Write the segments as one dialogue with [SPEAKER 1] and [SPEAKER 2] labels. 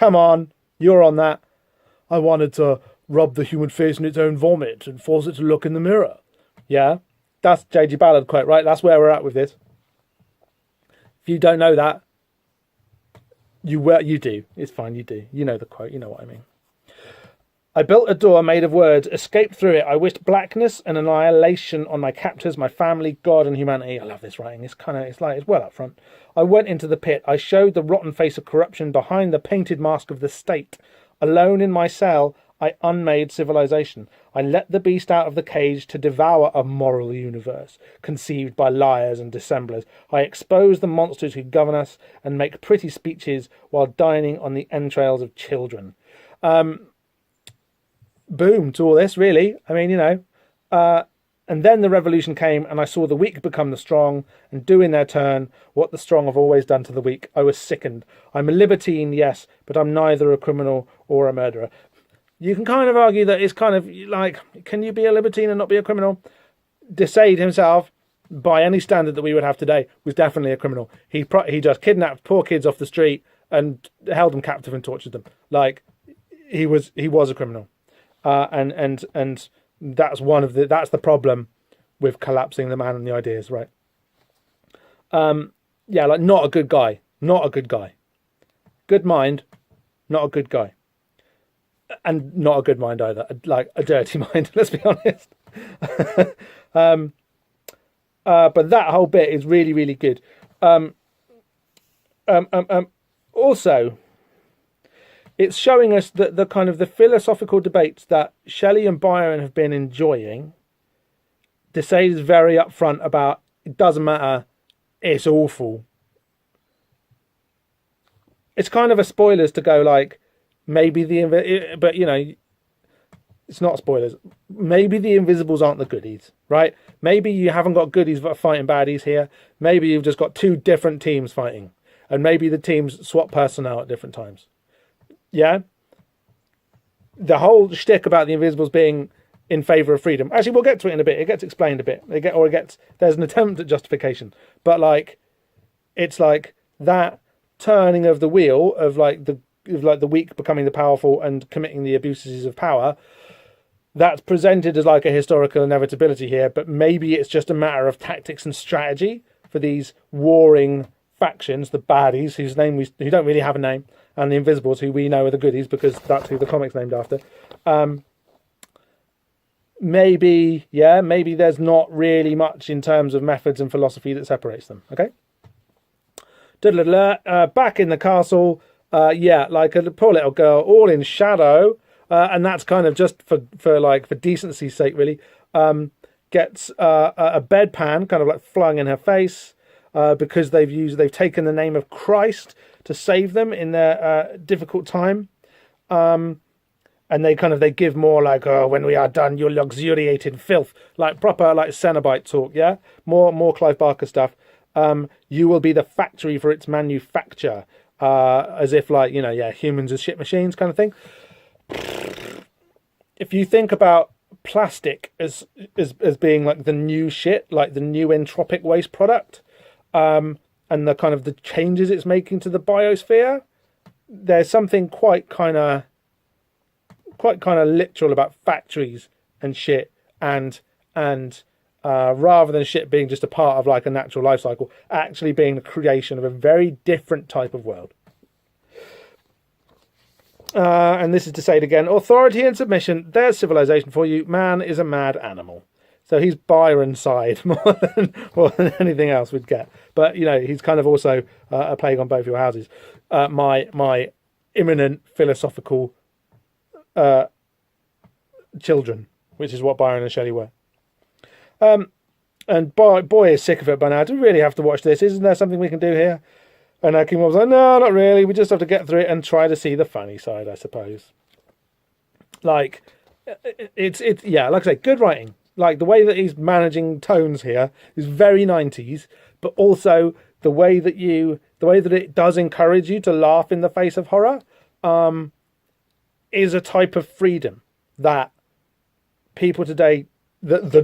[SPEAKER 1] Come on, you're on that. I wanted to rub the human face in its own vomit and force it to look in the mirror. Yeah, that's J.G. Ballard quote, right? That's where we're at with this. If you don't know that, you do. It's fine, you do. You know the quote, you know what I mean. I built a door made of words, escaped through it. I wished blackness and annihilation on my captors, my family, God, and humanity. I love this writing. It's well up front. I went into the pit. I showed the rotten face of corruption behind the painted mask of the state. Alone in my cell, I unmade civilization. I let the beast out of the cage to devour a moral universe, conceived by liars and dissemblers. I expose the monsters who govern us and make pretty speeches while dining on the entrails of children. Boom to all this, really. I mean, and then the revolution came and I saw the weak become the strong and do in their turn what the strong have always done to the weak. I was sickened. I'm a libertine, yes, but I'm neither a criminal or a murderer. You can kind of argue that it's kind of like, can you be a libertine and not be a criminal? Desailly himself, by any standard that we would have today, was definitely a criminal. He just kidnapped poor kids off the street and held them captive and tortured them. Like, he was a criminal. And that's that's the problem with collapsing the man and the ideas, right? Like not a good guy. Good mind, not a good guy. And not a good mind either, like a dirty mind, let's be honest. But that whole bit is really, really good. Also, it's showing us that the kind of the philosophical debates that Shelley and Byron have been enjoying, Desailly is very upfront about, it doesn't matter, it's awful. It's kind of a spoilers to go like, maybe but it's not spoilers. Maybe the Invisibles aren't the goodies, right? Maybe you haven't got goodies that are fighting baddies here. Maybe you've just got two different teams fighting, and maybe the teams swap personnel at different times. Yeah, the whole shtick about the Invisibles being in favour of freedom. Actually, we'll get to it in a bit. It gets explained a bit. There's an attempt at justification, but like, it's like that turning of the wheel of the weak becoming the powerful and committing the abuses of power. That's presented as like a historical inevitability here, but maybe it's just a matter of tactics and strategy for these warring factions, the baddies, who don't really have a name, and the Invisibles, who we know are the goodies because that's who the comic's named after. Maybe there's not really much in terms of methods and philosophy that separates them. Okay. Back in the castle, like a poor little girl, all in shadow, and that's kind of just for decency's sake, really. Gets a bedpan kind of like flung in her face because they've taken the name of Christ to save them in their difficult time, and they give more like, oh, when we are done, you'll luxuriate in filth, like proper like Cenobite talk, yeah, more Clive Barker stuff. You will be the factory for its manufacture, as if like humans as shit machines kind of thing. If you think about plastic as being like the new shit, like the new entropic waste product, and the kind of the changes it's making to the biosphere, there's something quite kind of literal about factories and shit, and rather than shit being just a part of like a natural life cycle, actually being the creation of a very different type of world. And this is to say it again, authority and submission, there's civilization for you. Man is a mad animal. So he's Byron's side more than anything else we'd get. But, he's kind of also a plague on both your houses. My imminent philosophical children, which is what Byron and Shelley were. And boy is sick of it by now. Do we really have to watch this? Isn't there something we can do here? And King was like, no, not really. We just have to get through it and try to see the funny side, I suppose. Like, it's like I say, good writing. Like, the way that he's managing tones here is very 90s, but also the way that it does encourage you to laugh in the face of horror, is a type of freedom that people today, the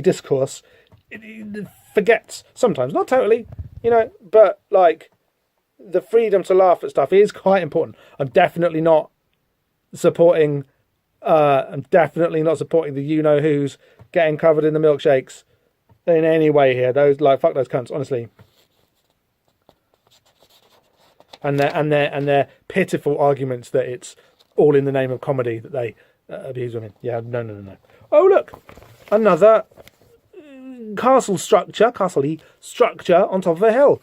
[SPEAKER 1] discourse, it forgets sometimes, not totally, but like, the freedom to laugh at stuff is quite important. I'm definitely not supporting the you-know-who's getting covered in the milkshakes in any way here. Those, like, fuck those cunts, honestly. And their pitiful arguments that it's all in the name of comedy that they abuse women. Yeah, no. Oh, look, another castle structure on top of a hill.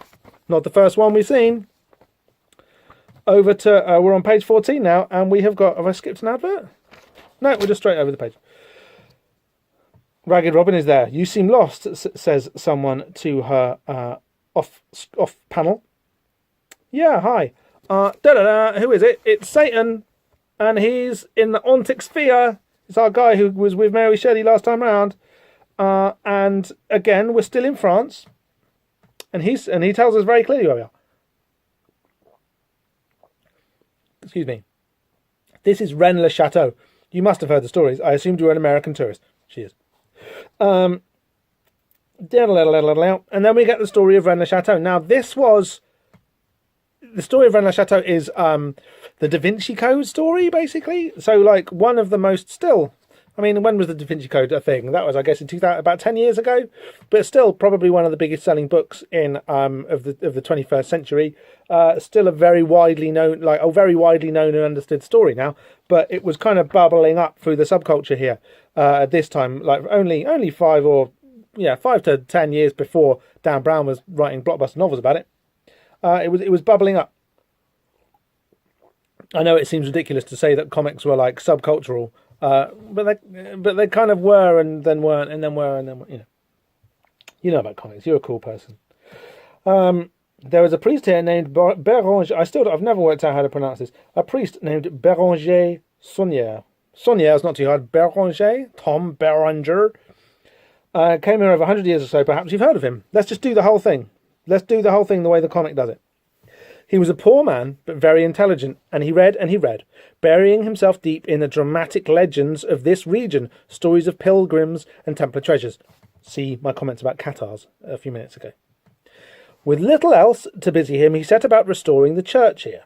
[SPEAKER 1] Not the first one we've seen. Over to we're on page 14 now, and we have got. Have I skipped an advert? No, we're just straight over the page. Ragged Robin is there. You seem lost, says someone to her off panel. Yeah, hi. Who is it? It's Satan, and he's in the Ontic Sphere. It's our guy who was with Mary Shelley last time round. And again, we're still in France, and he tells us very clearly where we are. Excuse me. This is Rennes-le-Château. You must have heard the stories. I assumed you were an American tourist. She is. And then we get the story of Rennes-le-Château. Now, the story of Rennes-le-Château is the Da Vinci Code story, basically. So, like, one of the most still... I mean, when was the Da Vinci Code a thing? That was, I guess, in 2000, about 10 years ago. But still, probably one of the biggest selling books of the 21st century. Still a very widely known and understood story now. But it was kind of bubbling up through the subculture here at this time. Like only 5 to 10 years before Dan Brown was writing blockbuster novels about it. It was bubbling up. I know it seems ridiculous to say that comics were like subcultural. But they kind of were, and then weren't, and then were, and then you know about comics. You're a cool person. There was a priest here named Béranger. I've never worked out how to pronounce this. A priest named Béranger Saunière. Saunière's not too hard. Béranger, Tom Béranger, came here over 100 years or so. Perhaps you've heard of him. Let's just do the whole thing. Let's do the whole thing the way the comic does it. He was a poor man, but very intelligent, and he read, burying himself deep in the dramatic legends of this region, stories of pilgrims and Templar treasures. See my comments about Catars a few minutes ago. With little else to busy him, he set about restoring the church here.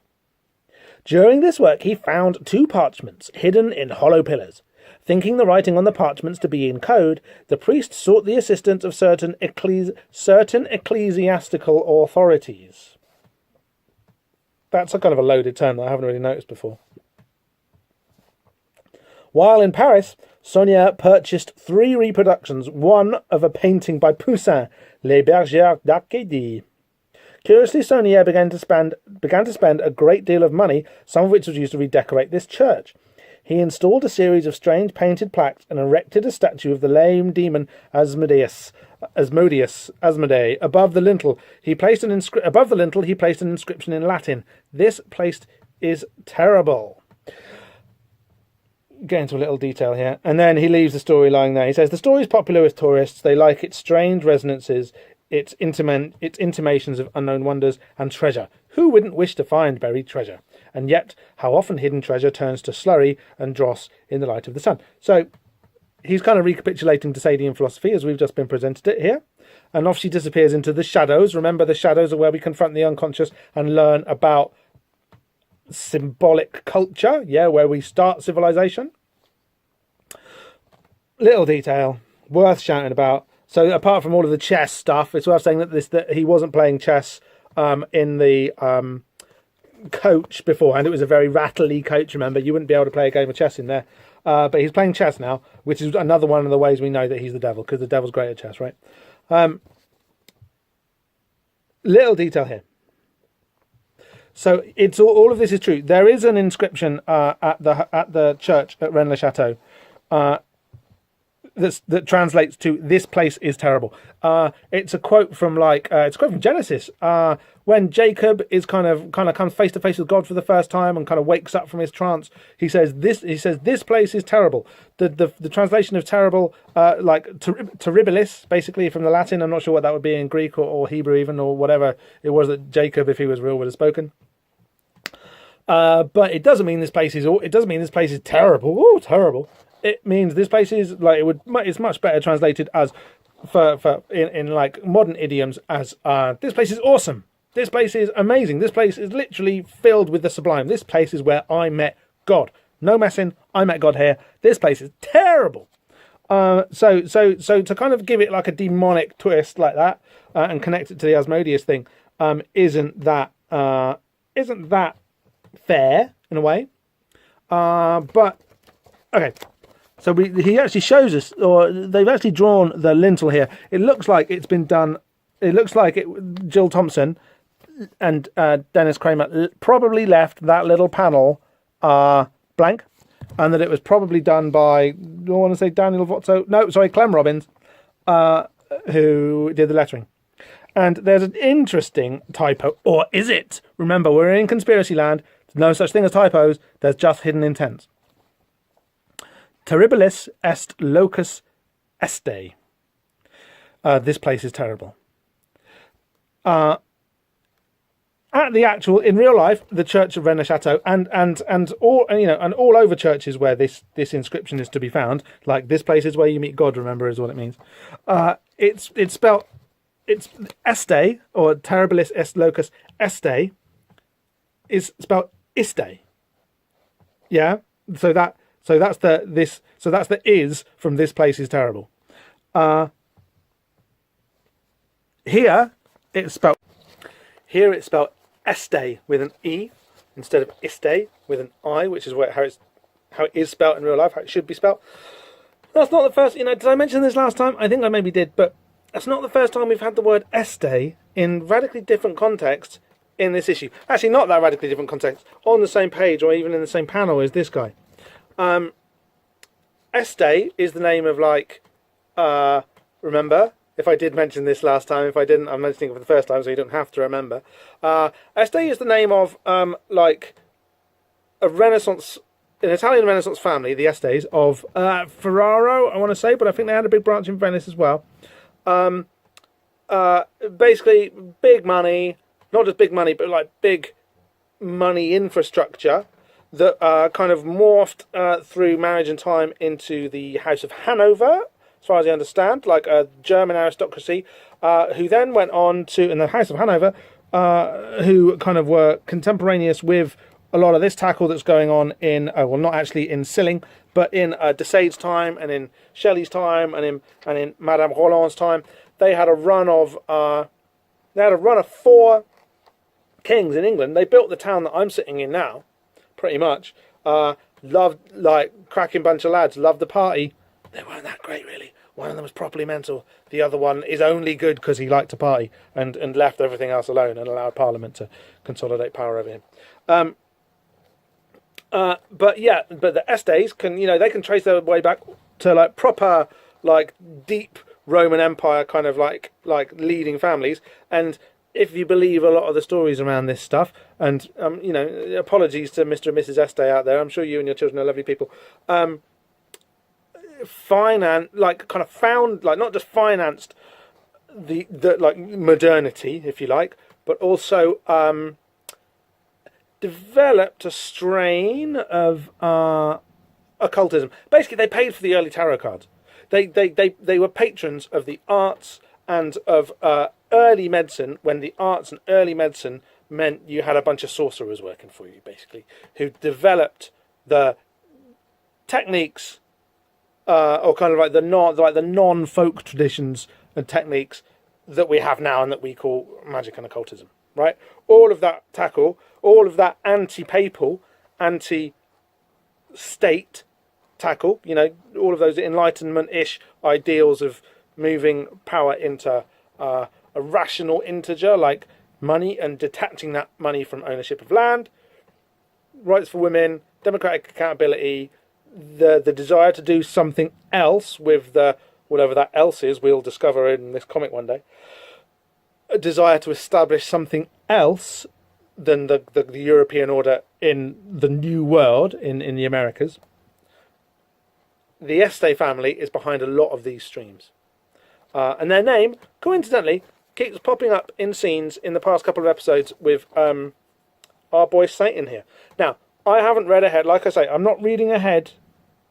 [SPEAKER 1] During this work, he found 2 parchments hidden in hollow pillars. Thinking the writing on the parchments to be in code, the priest sought the assistance of certain ecclesiastical authorities. That's a kind of a loaded term that I haven't really noticed before. While in Paris, Saunière purchased 3 reproductions, one of a painting by Poussin, Les Bergères d'Arcadie. Curiously, Saunière began to spend a great deal of money, some of which was used to redecorate this church. He installed a series of strange painted plaques and erected a statue of the lame demon Asmodee. Above the lintel, he placed an inscription in Latin. This place is terrible. Get into a little detail here. And then he leaves the story lying there. He says, the story is popular with tourists. They like its strange resonances, its intimations of unknown wonders and treasure. Who wouldn't wish to find buried treasure? And yet, how often hidden treasure turns to slurry and dross in the light of the sun. So, he's kind of recapitulating Desadian philosophy as we've just been presented it here. And off she disappears into the shadows. Remember, the shadows are where we confront the unconscious and learn about symbolic culture. Yeah, where we start civilization. Little detail, worth shouting about. So apart from all of the chess stuff, it's worth saying that he wasn't playing chess in the coach beforehand. It was a very rattly coach, remember. You wouldn't be able to play a game of chess in there. But he's playing chess now, which is another one of the ways we know that he's the devil, because the devil's great at chess, right? Little detail here. So it's all of this is true. There is an inscription at the church at Rennes-le-Château that translates to "This place is terrible." It's a quote from Genesis. When Jacob is kind of comes face to face with God for the first time and kind of wakes up from his trance, he says this place is terrible. The translation of terrible, terribilis, basically from the Latin. I'm not sure what that would be in Greek or Hebrew even, or whatever it was that Jacob, if he was real, would have spoken. But it doesn't mean this place is terrible. Oh, terrible. It means this place is it's much better translated as in like modern idioms as this place is awesome. This place is amazing. This place is literally filled with the sublime. This place is where I met God. No messing, I met God here. This place is terrible. So to kind of give it like a demonic twist like that and connect it to the Asmodeus thing, isn't that fair in a way? But okay. So he actually shows us, or they've actually drawn the lintel here. It looks like it's been done. It looks like Jill Thompson and Dennis Kramer probably left that little panel blank, and that it was probably done by, do I want to say Daniel Vozzo? No, sorry, Clem Robbins, who did the lettering. And there's an interesting typo, or is it? Remember, we're in conspiracy land. There's no such thing as typos. There's just hidden intents. Terribilis est locus este. This place is terrible. At the actual, in real life, the Church of Rennes Chateau, and all over churches where this inscription is to be found, like this place is where you meet God. Remember, is what it means. It's spelled. It's este, or Terribilis est locus este, is spelled iste. Yeah. So that's the is from this place is terrible. Here it's spelled este with an e instead of iste with an I, which is how it is spelled in real life, how it should be spelled. That's not the first. Did I mention this last time? I think I maybe did, but that's not the first time we've had the word este in radically different contexts in this issue. Actually, not that radically different context. On the same page or even in the same panel as this guy. Este is the name of, like, remember? If I did mention this last time, if I didn't, I'm mentioning it for the first time, so you don't have to remember. Este is the name of, like, a Renaissance, an Italian Renaissance family, the Estes, of Ferraro, I want to say, but I think they had a big branch in Venice as well. Basically, big money, not just big money, but like big money infrastructure that kind of morphed through marriage and time into the House of Hanover, as far as I understand, like a German aristocracy, who then went on to, in the House of Hanover, who kind of were contemporaneous with a lot of this tackle that's going on in, not actually in Silling, but in Desade's time and in Shelley's time and in Madame Roland's time. They had a run of 4 kings in England. They built the town that I'm sitting in now, pretty much. Loved, like, cracking bunch of lads, loved the party. They weren't that great, really. One of them was properly mental. The other one is only good because he liked to party and left everything else alone and allowed Parliament to consolidate power over him. But the Estes can, they can trace their way back to like proper, like deep Roman Empire kind of like leading families. And if you believe a lot of the stories around this stuff, and apologies to Mr. and Mrs. Este out there, I'm sure you and your children are lovely people. Not just financed the like modernity, if you like, but also developed a strain of occultism. Basically, they paid for the early tarot cards. They were patrons of the arts and of early medicine, when the arts and early medicine meant you had a bunch of sorcerers working for you, basically, who developed the techniques, or kind of like the non-folk traditions and techniques that we have now and that we call magic and occultism. Right? All of that tackle, all of that anti-papal, anti-state tackle, all of those Enlightenment-ish ideals of moving power into a rational integer like money and detaching that money from ownership of land, rights for women, democratic accountability, the desire to do something else with whatever that else is, we'll discover in this comic one day. A desire to establish something else than the European order in the New World, in the Americas. The Este family is behind a lot of these streams. And their name, coincidentally, keeps popping up in scenes in the past couple of episodes with our boy Satan here. Now, I haven't read ahead. Like I say, I'm not reading ahead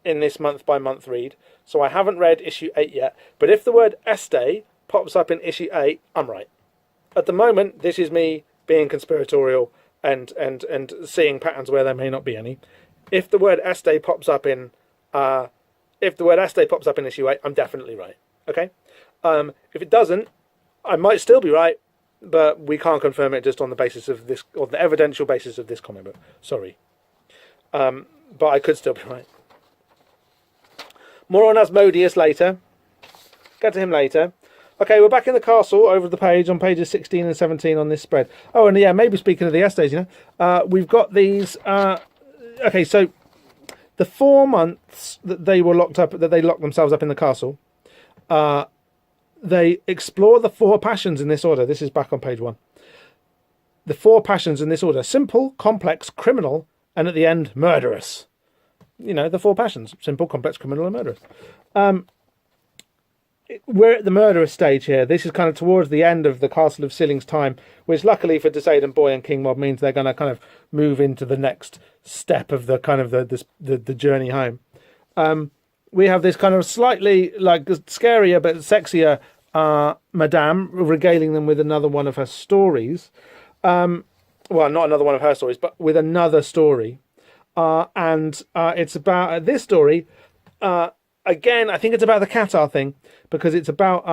[SPEAKER 1] in this month-by-month read, so I haven't read issue 8 yet. But if the word Este pops up in issue 8, I'm right. At the moment, this is me being conspiratorial and seeing patterns where there may not be any. If the word este pops up in issue 8, I'm definitely right. Okay. If it doesn't, I might still be right, but we can't confirm it just on the basis of this, or the evidential basis of this comic book. Sorry. But I could still be right. More on Asmodeus later. Get to him later. Okay, we're back in the castle over the page on pages 16 and 17 on this spread. Oh, and yeah, maybe speaking of the essays, we've got these. Okay, so the 4 months that they were locked themselves up in the castle, they explore the 4 passions in this order. This is back on page 1. The 4 passions in this order: simple, complex, criminal, and at the end, murderous. The 4 passions: simple, complex, criminal, and murderous. We're at the murderous stage here. This is kind of towards the end of the Castle of Silling's time, which luckily for Desaden Boy and King Mob means they're going to kind of move into the next step of the kind of the journey home. We have this kind of slightly like scarier but sexier Madame regaling them with another one of her stories. Well, not another one of her stories, but with another story. And it's about this story. Again, I think it's about the Qatar thing, because it's about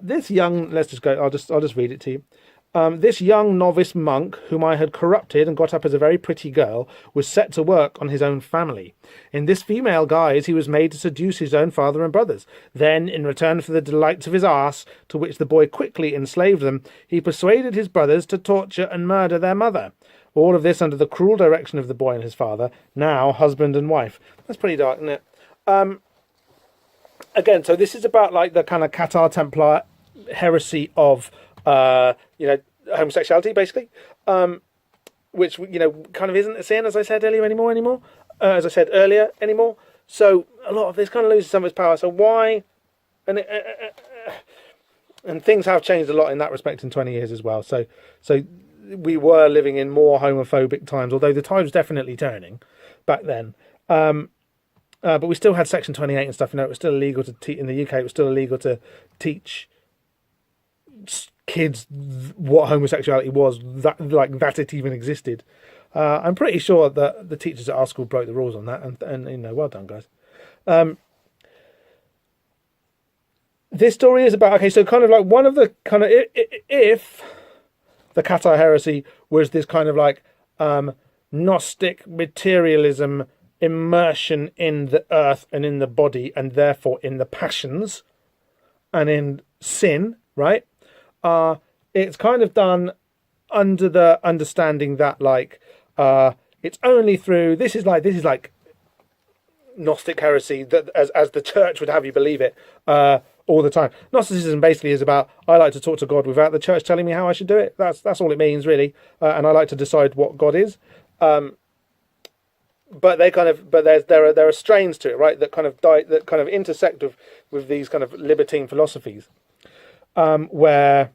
[SPEAKER 1] this young. Let's just go. I'll just read it to you. This young novice monk, whom I had corrupted and got up as a very pretty girl, was set to work on his own family. In this female guise, he was made to seduce his own father and brothers. Then, in return for the delights of his arse, to which the boy quickly enslaved them, he persuaded his brothers to torture and murder their mother. All of this under the cruel direction of the boy and his father, now husband and wife. That's pretty dark, isn't it? Again, so this is about like the kind of Qatar Templar heresy of homosexuality, basically, which kind of isn't a sin, as I said earlier anymore. So a lot of this kind of loses some of its power. So why? And things have changed a lot in that respect in 20 years as well. So we were living in more homophobic times, although the time's definitely turning back then. But we still had Section 28 and stuff. It was still illegal to teach in the UK. It was still illegal to teach kids what homosexuality was, that it even existed. I'm pretty sure that the teachers at our school broke the rules on that, and well done, guys. This story is about, okay, so kind of like one of the kind of, if the Qatar heresy was this kind of like Gnostic materialism, immersion in the earth and in the body, and therefore in the passions and in sin, right? It's kind of done under the understanding that like it's only through this is like Gnostic heresy that as the church would have you believe it all the time. Gnosticism basically is about, I like to talk to God without the church telling me how I should do it. That's all it means, really. And I like to decide what God is. But there are strains to it, right? That kind of intersect with these kind of libertine philosophies, where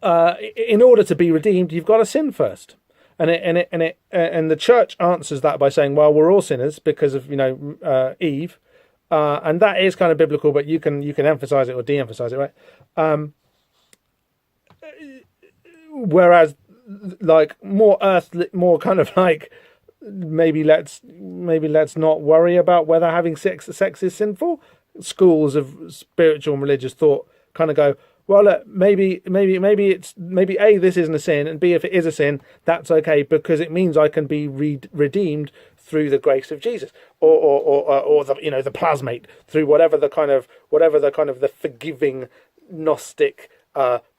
[SPEAKER 1] in order to be redeemed, you've got to sin first, and the church answers that by saying, well, we're all sinners because of Eve, and that is kind of biblical, but you can emphasize it or de-emphasize it, right? Whereas like more earthly, more kind of like, maybe let's not worry about whether having sex is sinful. Schools of spiritual and religious thought kind of go, well, look, maybe A, this isn't a sin, and B, if it is a sin, that's okay because it means I can be redeemed through the grace of Jesus, or the the plasmate, through whatever the kind of the forgiving Gnostic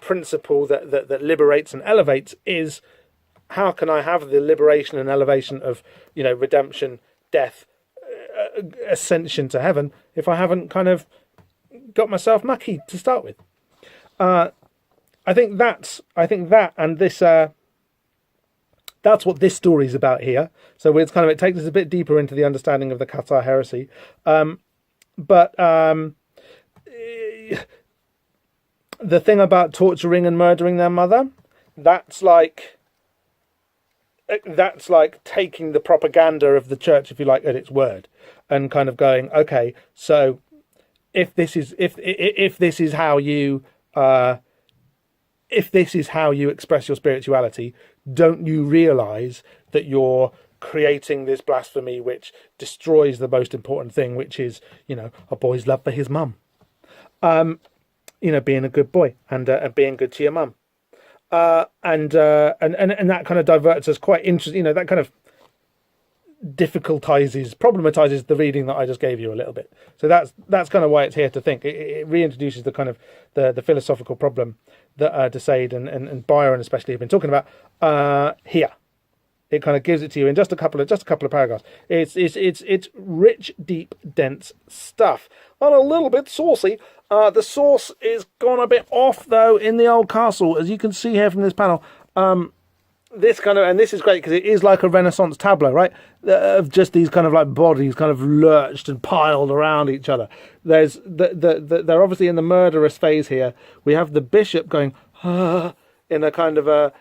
[SPEAKER 1] principle that liberates and elevates is. How can I have the liberation and elevation of, redemption, death, ascension to heaven if I haven't kind of got myself mucky to start with? I think that and this that's what this story is about here. So it's kind of, it takes us a bit deeper into the understanding of the Qatar heresy, but the thing about torturing and murdering their mother, that's like taking the propaganda of the church, if you like, at its word, and kind of going, okay, so if this is how you if this is how you express your spirituality, don't you realize that you're creating this blasphemy which destroys the most important thing, which is, a boy's love for his mum. Being a good boy and being good to your mum. And that kind of diverts us quite interesting, that kind of problematizes the reading that I just gave you a little bit. So that's kind of why it's here to think. It reintroduces the kind of the philosophical problem that Desaid and Byron especially have been talking about here. It kind of gives it to you in just a couple of paragraphs. It's rich, deep, dense stuff. And a little bit saucy. The sauce is gone a bit off though in the old castle, as you can see here from this panel. This is great because it is like a Renaissance tableau, right? Of just these kind of like bodies kind of lurched and piled around each other. There's they're obviously in the murderous phase here. We have the bishop going in a kind of a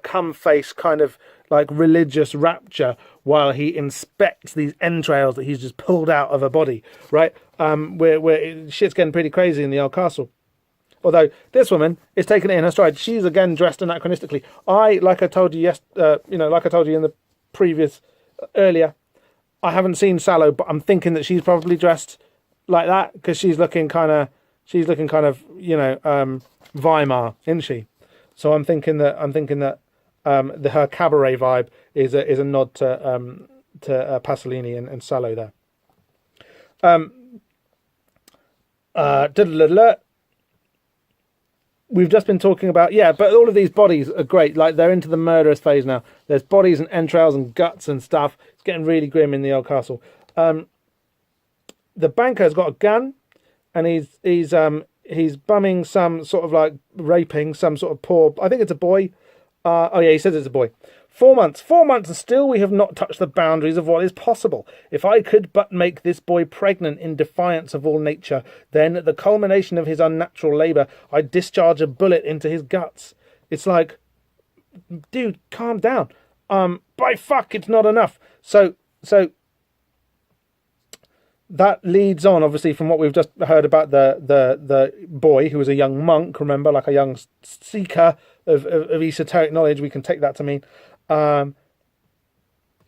[SPEAKER 1] cum face kind of like religious rapture while he inspects these entrails that he's just pulled out of a body, right? Where shit's getting pretty crazy in the old castle. Although this woman is taking it in her stride. She's again dressed anachronistically. Like I told you like I told you in the previous earlier, I haven't seen Sallow, but I'm thinking that she's probably dressed like that because she's looking kind of Weimar, isn't she? So I'm thinking that her cabaret vibe is a nod to Pasolini and Sallow there. We've just been talking about, but all of these bodies are great. Like, they're into the murderous phase now. There's bodies and entrails and guts and stuff. It's getting really grim in the old castle. The banker's got a gun, and he's bumming some sort of like raping some sort of poor. I think it's a boy. He says it's a boy. 4 months, and still we have not touched the boundaries of what is possible. If I could but make this boy pregnant in defiance of all nature, then at the culmination of his unnatural labour, I'd discharge a bullet into his guts. It's like, dude, calm down. By fuck, it's not enough. So that leads on, obviously, from what we've just heard about the boy who was a young monk, remember, like a young seeker of esoteric knowledge. We can take that to mean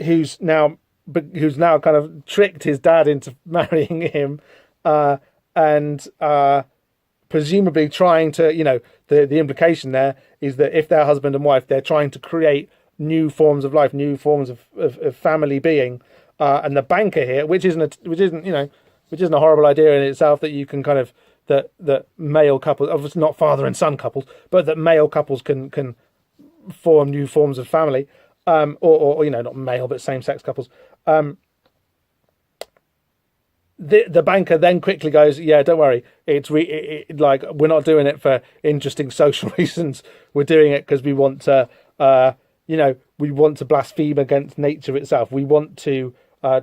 [SPEAKER 1] who's now kind of tricked his dad into marrying him, and presumably trying to, the implication there is that if they're husband and wife, they're trying to create new forms of life, new forms of family being, and the banker here, which isn't a horrible idea in itself, that you can kind of that male couples, obviously not father and son couples, but that male couples can form new forms of family, or not male but same-sex couples. The banker then quickly goes, yeah, don't worry, it's like, we're not doing it for interesting social reasons. We're doing it because we want to blaspheme against nature itself. We want to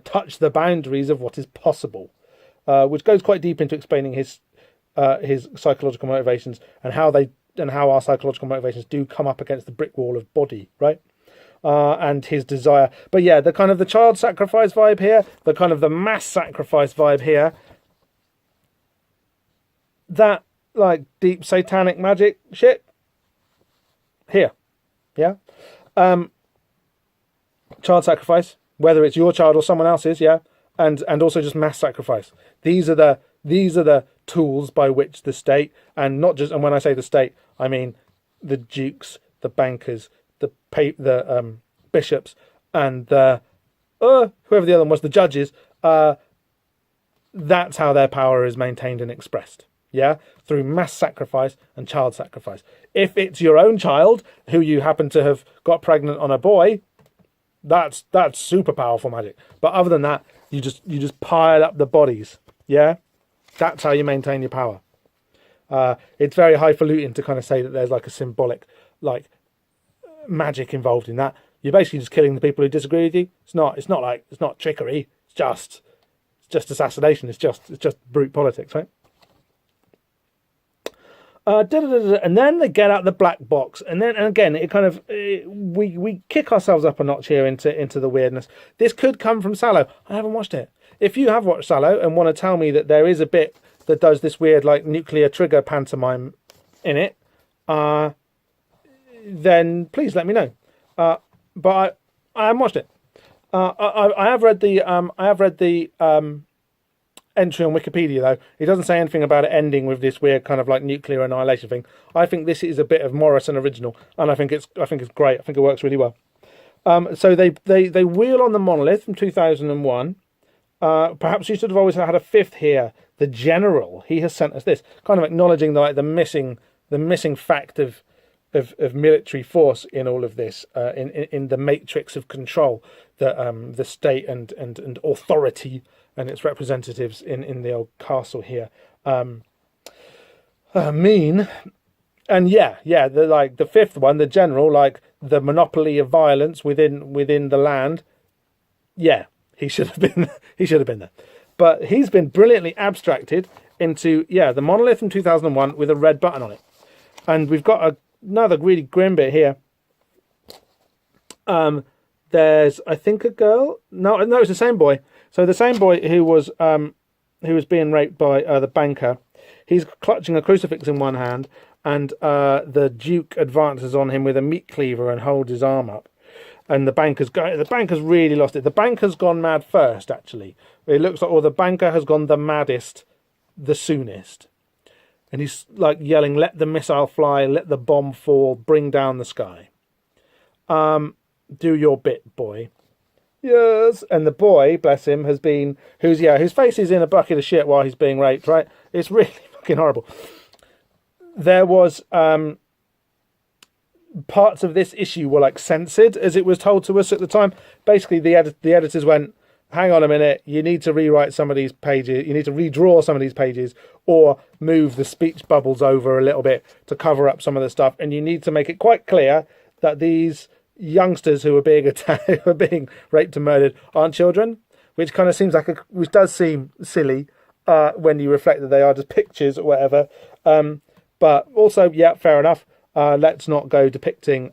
[SPEAKER 1] touch the boundaries of what is possible, which goes quite deep into explaining his psychological motivations and how our psychological motivations do come up against the brick wall of body, right? And his desire. But yeah, the kind of the child sacrifice vibe here, the kind of the mass sacrifice vibe here, that like deep satanic magic shit here. Yeah. Child sacrifice, whether it's your child or someone else's, yeah. And also just mass sacrifice. These are the tools by which the state, and when I say the state, I mean the dukes, the bankers, the bishops, and whoever the other one was, the judges. That's how their power is maintained and expressed. Yeah, through mass sacrifice and child sacrifice. If it's your own child who you happen to have got pregnant on a boy, that's super powerful magic. But other than that, you just pile up the bodies. Yeah, that's how you maintain your power. It's very highfalutin to kind of say that there's like a symbolic like magic involved in that. You're basically just killing the people who disagree with you. It's not trickery. It's just assassination. It's just brute politics, right? And then they get out the black box, and again it kind of we kick ourselves up a notch here into the weirdness. This could come from Sallow. I haven't watched it. If you have watched Sallow and want to tell me that there is a bit that does this weird like nuclear trigger pantomime in it, then please let me know. But I haven't watched it. I have read the entry on Wikipedia though. It doesn't say anything about it ending with this weird kind of like nuclear annihilation thing. I think this is a bit of Morrison original, and I think it's great. I think it works really well. So they wheel on the monolith from 2001. Perhaps you should have always had a fifth here. The general, he has sent us this, kind of acknowledging the missing fact of military force in all of this, in the matrix of control that the state and authority and its representatives in the old castle here mean. And the fifth one, the general, like the monopoly of violence within the land. Yeah, he should have been there. But he's been brilliantly abstracted into the monolith from 2001 with a red button on it. And we've got another really grim bit here. There's, I think, a girl. No, it's the same boy. So the same boy who was being raped by the banker. He's clutching a crucifix in one hand, and the Duke advances on him with a meat cleaver and holds his arm up. And the banker's really lost it. The banker's gone mad first, actually. It looks like, the banker has gone the maddest, the soonest. And he's like yelling, "Let the missile fly, let the bomb fall, bring down the sky. Do your bit, boy." Yes. And the boy, bless him, whose face is in a bucket of shit while he's being raped, right? It's really fucking horrible. There was parts of this issue were like censored, as it was told to us at the time. Basically, the editors went, "Hang on a minute, you need to rewrite some of these pages, you need to redraw some of these pages, or move the speech bubbles over a little bit to cover up some of the stuff, and you need to make it quite clear that these youngsters who are being attacked, who are being raped and murdered, aren't children," which kind of seems which does seem silly when you reflect that they are just pictures or whatever. But also, fair enough. Let's not go depicting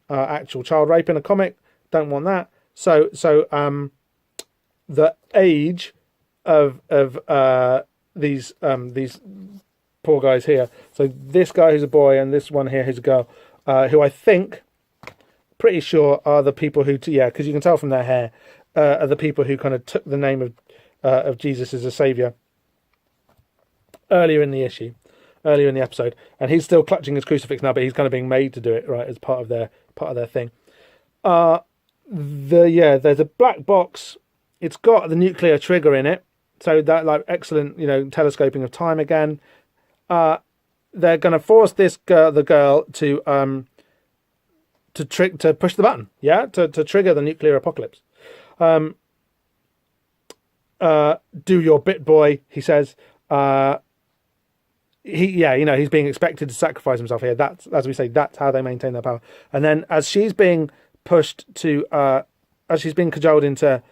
[SPEAKER 1] actual child rape in a comic. Don't want that. So the age of these poor guys here. So this guy who's a boy and this one here who's a girl, who I think, pretty sure are the people who, because you can tell from their hair, are the people who kind of took the name of Jesus as a saviour earlier in the episode, and he's still clutching his crucifix now, but he's kind of being made to do it, right, as part of their thing. There's a black box. It's got the nuclear trigger in it, so that excellent, telescoping of time again. They're going to force the girl to push the button, to trigger the nuclear apocalypse. Do your bit, boy, he says. He's being expected to sacrifice himself here. That's, as we say, that's how they maintain their power. And then as she's being pushed as she's being cajoled into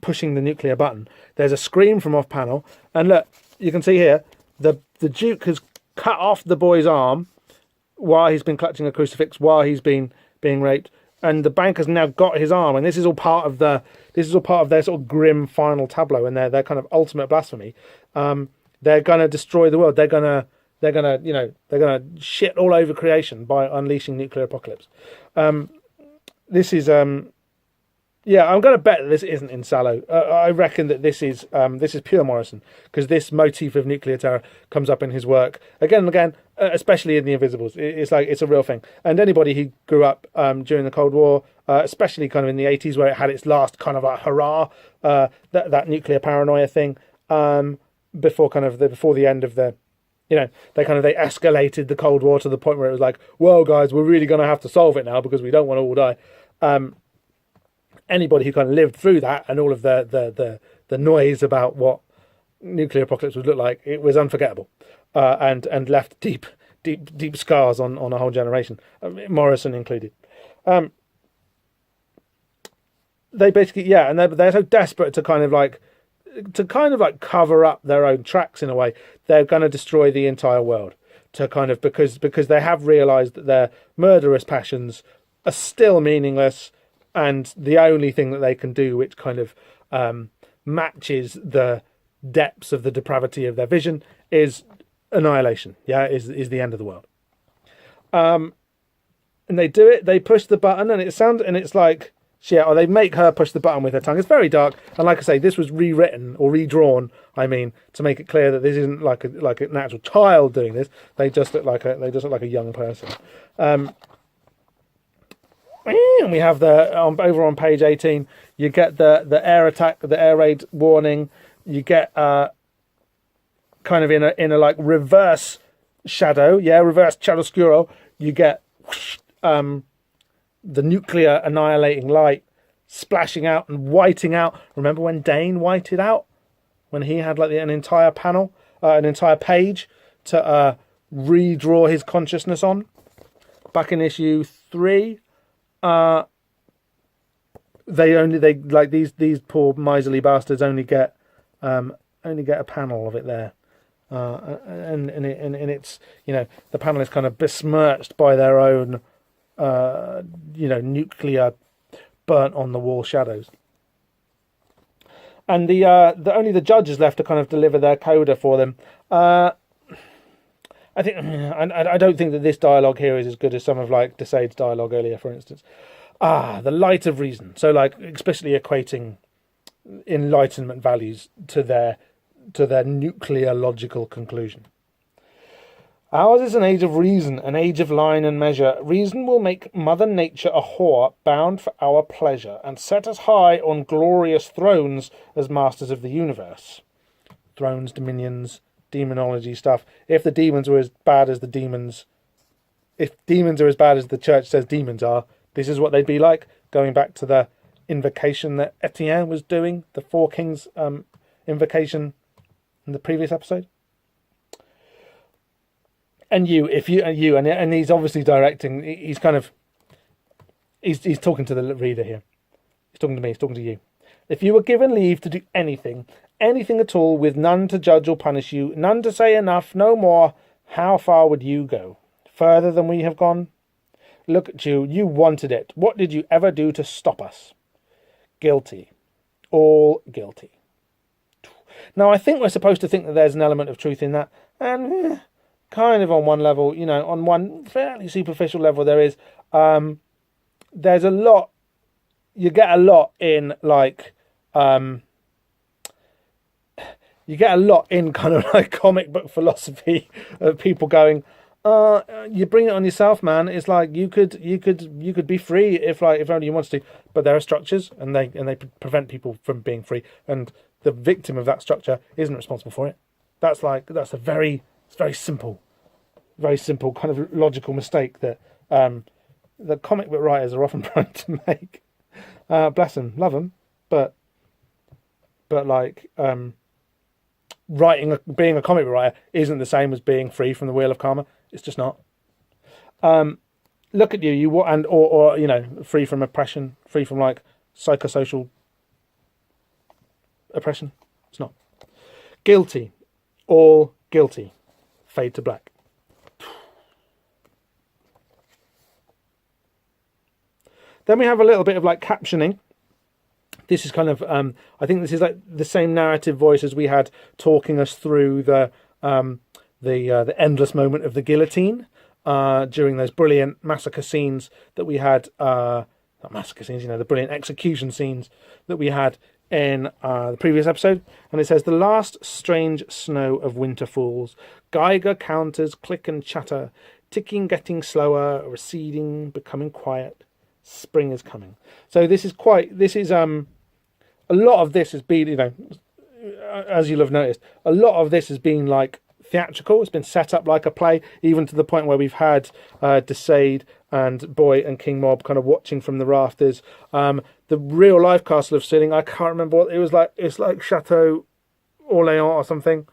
[SPEAKER 1] pushing the nuclear button, there's a scream from off panel, and look, you can see here the Duke has cut off the boy's arm while he's been clutching a crucifix, while he's been being raped, and the banker's now got his arm, and this is all part of their sort of grim final tableau and their kind of ultimate blasphemy. They're gonna destroy the world. They're gonna shit all over creation by unleashing nuclear apocalypse. This is I'm going to bet that this isn't in Sallow. I reckon that this is pure Morrison, because this motif of nuclear terror comes up in his work again and again, especially in The Invisibles. It's a real thing. And anybody who grew up during the Cold War, especially kind of in the 80s, where it had its last kind of like hurrah, that nuclear paranoia thing, before the end of the, they escalated the Cold War to the point where it was like, whoa guys, we're really going to have to solve it now because we don't want to all die. Anybody who kind of lived through that and all of the noise about what nuclear apocalypse would look like, it was unforgettable, and left deep scars on a whole generation, Morrison included. They basically, and they're so desperate to kind of cover up their own tracks in a way. They're going to destroy the entire world because they have realised that their murderous passions are still meaningless. And the only thing that they can do, which kind of matches the depths of the depravity of their vision, is annihilation. Yeah, is the end of the world. And they do it. They push the button, and it's like shit. Or they make her push the button with her tongue. It's very dark. And like I say, this was rewritten or redrawn. I mean, to make it clear that this isn't like an actual child doing this. They just look like a young person. And we have over on page 18. You get the air attack, the air raid warning. You get kind of in a like reverse shadow, reverse chiaroscuro. You get the nuclear annihilating light splashing out and whiting out. Remember when Dane whited out? When he had like an entire panel, an entire page to redraw his consciousness on? Back in issue 3, these poor miserly bastards only get a panel of it there. And it's, the panel is kind of besmirched by their own nuclear burnt on the wall shadows. And only the judge is left to kind of deliver their coda for them. I don't think that this dialogue here is as good as some of like Desade's dialogue earlier, for instance. The light of reason. So like explicitly equating enlightenment values to their nuclear logical conclusion. Ours is an age of reason, an age of line and measure. Reason will make Mother Nature a whore bound for our pleasure, and set us high on glorious thrones as masters of the universe. Thrones, dominions, demonology stuff. If the demons were as bad as the demons, if demons are as bad as the church says demons are, this is what they'd be like. Going back to the invocation that Etienne was doing, the Four Kings invocation in the previous episode. And and he's obviously directing. He's kind of he's talking to the reader here. He's talking to me. He's talking to you. If you were given leave to do anything at all, with none to judge or punish you, none to say enough, no more, how far would you go? Further than we have gone? Look at you. You wanted it. What did you ever do to stop us? Guilty. All guilty. Now, I think we're supposed to think that there's an element of truth in that, and kind of on one level, on one fairly superficial level, there is. There's a lot. You get a lot in like. You get a lot in kind of like comic book philosophy of people going, you bring it on yourself, man. It's like you could be free if only you wanted to, but there are structures and they prevent people from being free, and the victim of that structure isn't responsible for it. That's a very simple kind of logical mistake that the comic book writers are often prone to make. Bless them, love them, but like being a comic book writer isn't the same as being free from the wheel of karma. It's just not. Look at you, or free from oppression, free from like psychosocial oppression. It's not. Guilty, all guilty. Fade to black. Then we have a little bit of like captioning. This is kind of, I think this is like the same narrative voice as we had talking us through the endless moment of the guillotine during those brilliant massacre scenes that we had. Not massacre scenes, the brilliant execution scenes that we had in the previous episode. And it says, the last strange snow of winter falls. Geiger counters click and chatter. Ticking getting slower, receding, becoming quiet. Spring is coming. So a lot of this has been, as you'll have noticed, a lot of this has been like theatrical. It's been set up like a play, even to the point where we've had Desade and Boy and King Mob kind of watching from the rafters. The real life castle of Sitting, I can't remember what it was like. It's like Chateau Orléans or something,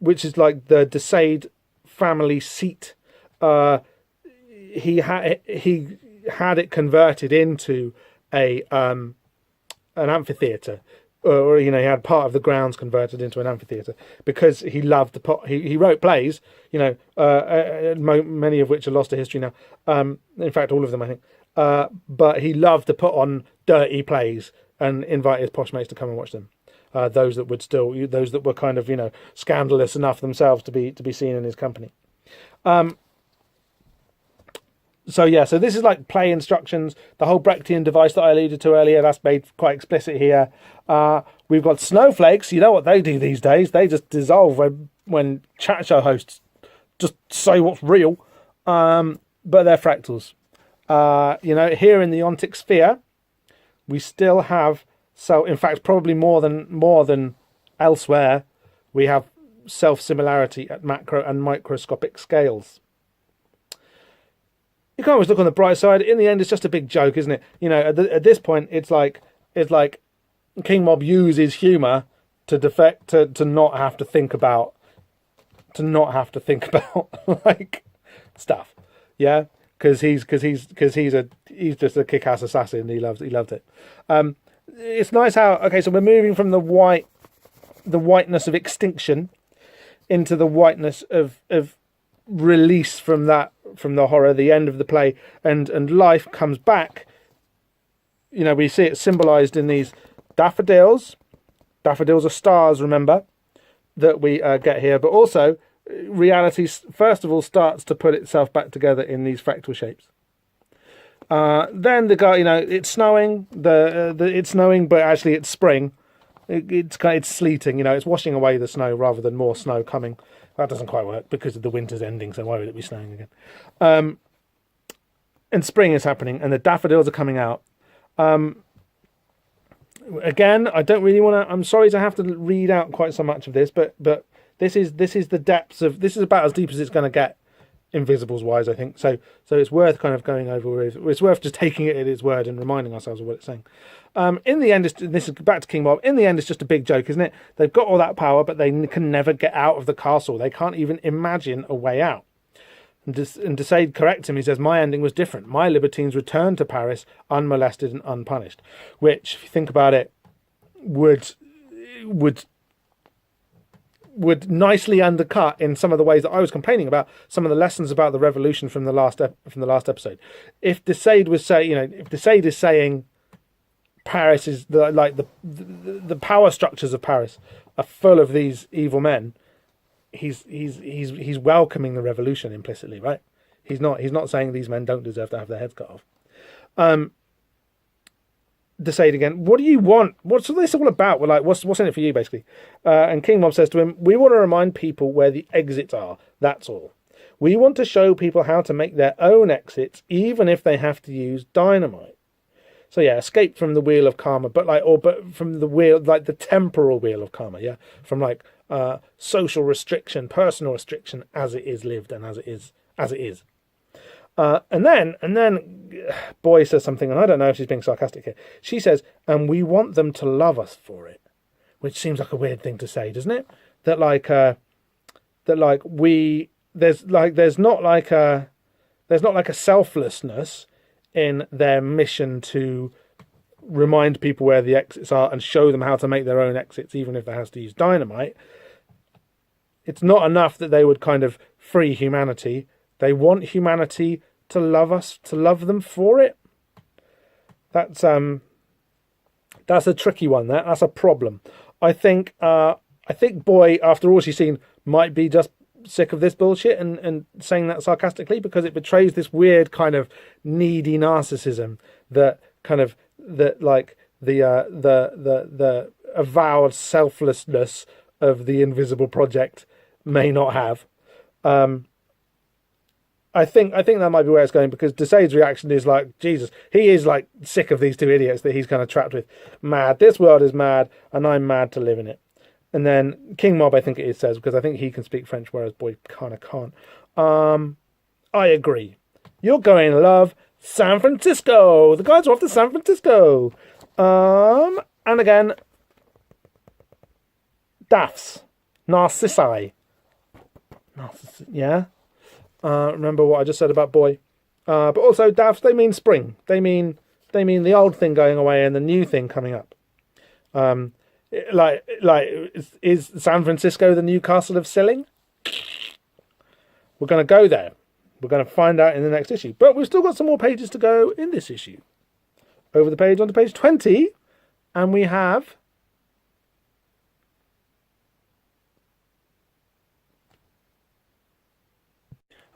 [SPEAKER 1] which is like the Desade family seat. He had it converted into an amphitheatre, or he had part of the grounds converted into an amphitheatre because he loved the pot. He wrote plays, many of which are lost to history now. In fact, all of them, I think. But he loved to put on dirty plays and invite his posh mates to come and watch them. those that were kind of scandalous enough themselves to be seen in his company. So this is like play instructions. The whole Brechtian device that I alluded to earlier, that's made quite explicit here. We've got snowflakes. You know what they do these days? They just dissolve when chat show hosts just say what's real. But they're fractals. Here in the ontic sphere, we still have, so in fact probably more than elsewhere, we have self-similarity at macro and microscopic scales. You can always look on the bright side. In the end, it's just a big joke, isn't it? At this point, it's like King Mob uses humour to not have to think about like stuff, yeah. Because he's just a kick-ass assassin. He loved it. It's nice how so we're moving from the whiteness of extinction into the whiteness of release from the horror, the end of the play, and life comes back. We see it symbolized in these daffodils. Daffodils are stars, remember, that we get here, but also reality first of all starts to put itself back together in these fractal shapes. Then the guy, it's snowing. It's snowing, but actually it's spring. It's sleeting. It's washing away the snow rather than more snow coming. That doesn't quite work because the winter's ending, so why would it be snowing again? And spring is happening, and the daffodils are coming out. Again, I don't really want to. I'm sorry to have to read out quite so much of this, but this is the depths of. This is about as deep as it's going to get, Invisibles wise, I think. So it's worth kind of going over with. It's worth just taking it at its word and reminding ourselves of what it's saying. In the end, this is back to King Bob. In the end, it's just a big joke, isn't it? They've got all that power, but they can never get out of the castle. They can't even imagine a way out. And Desaid corrects him. He says, "My ending was different. My libertines returned to Paris unmolested and unpunished," which, if you think about it, would nicely undercut in some of the ways that I was complaining about some of the lessons about the revolution from the last episode. If Desaid was if Desaid is saying Paris is the power structures of Paris are full of these evil men, he's welcoming the revolution implicitly, right? He's not saying these men don't deserve to have their heads cut off. Desaid again, what do you want? What's this all about? We're like, what's in it for you, basically? And King Mob says to him, "We want to remind people where the exits are. That's all. We want to show people how to make their own exits, even if they have to use dynamite." So yeah, escape from the wheel of karma, but from the wheel, like the temporal wheel of karma, yeah, from social restriction, personal restriction, as it is lived and as it is. And then Boy says something, and I don't know if she's being sarcastic here. She says, "And we want them to love us for it," which seems like a weird thing to say, doesn't it? There's not like a selflessness in their mission to remind people where the exits are and show them how to make their own exits, even if they have to use dynamite. It's not enough that they would kind of free humanity. They want humanity to love us, to love them for it. That's a tricky one. That's a problem. I think Boy, after all she's seen, might be just sick of this bullshit and saying that sarcastically, because it betrays this weird kind of needy narcissism that the avowed selflessness of the Invisible Project may not have. I think that might be where it's going, because Desaid's reaction is like, Jesus, he is like sick of these two idiots that he's kind of trapped with. Mad. This world is mad, and I'm mad to live in it. And then King Mob, I think it is, says, because I think he can speak French, whereas Boy kind of can't. I agree. You're going to love San Francisco. The guys are off to San Francisco. And again, Daffs. Narcissi. Yeah? Remember what I just said about Boy. But also Daffs, they mean spring. They mean the old thing going away and the new thing coming up. Is San Francisco the new castle of Silling? We're going to go there. We're going to find out in the next issue. But we've still got some more pages to go in this issue. Over the page, onto page 20. And we have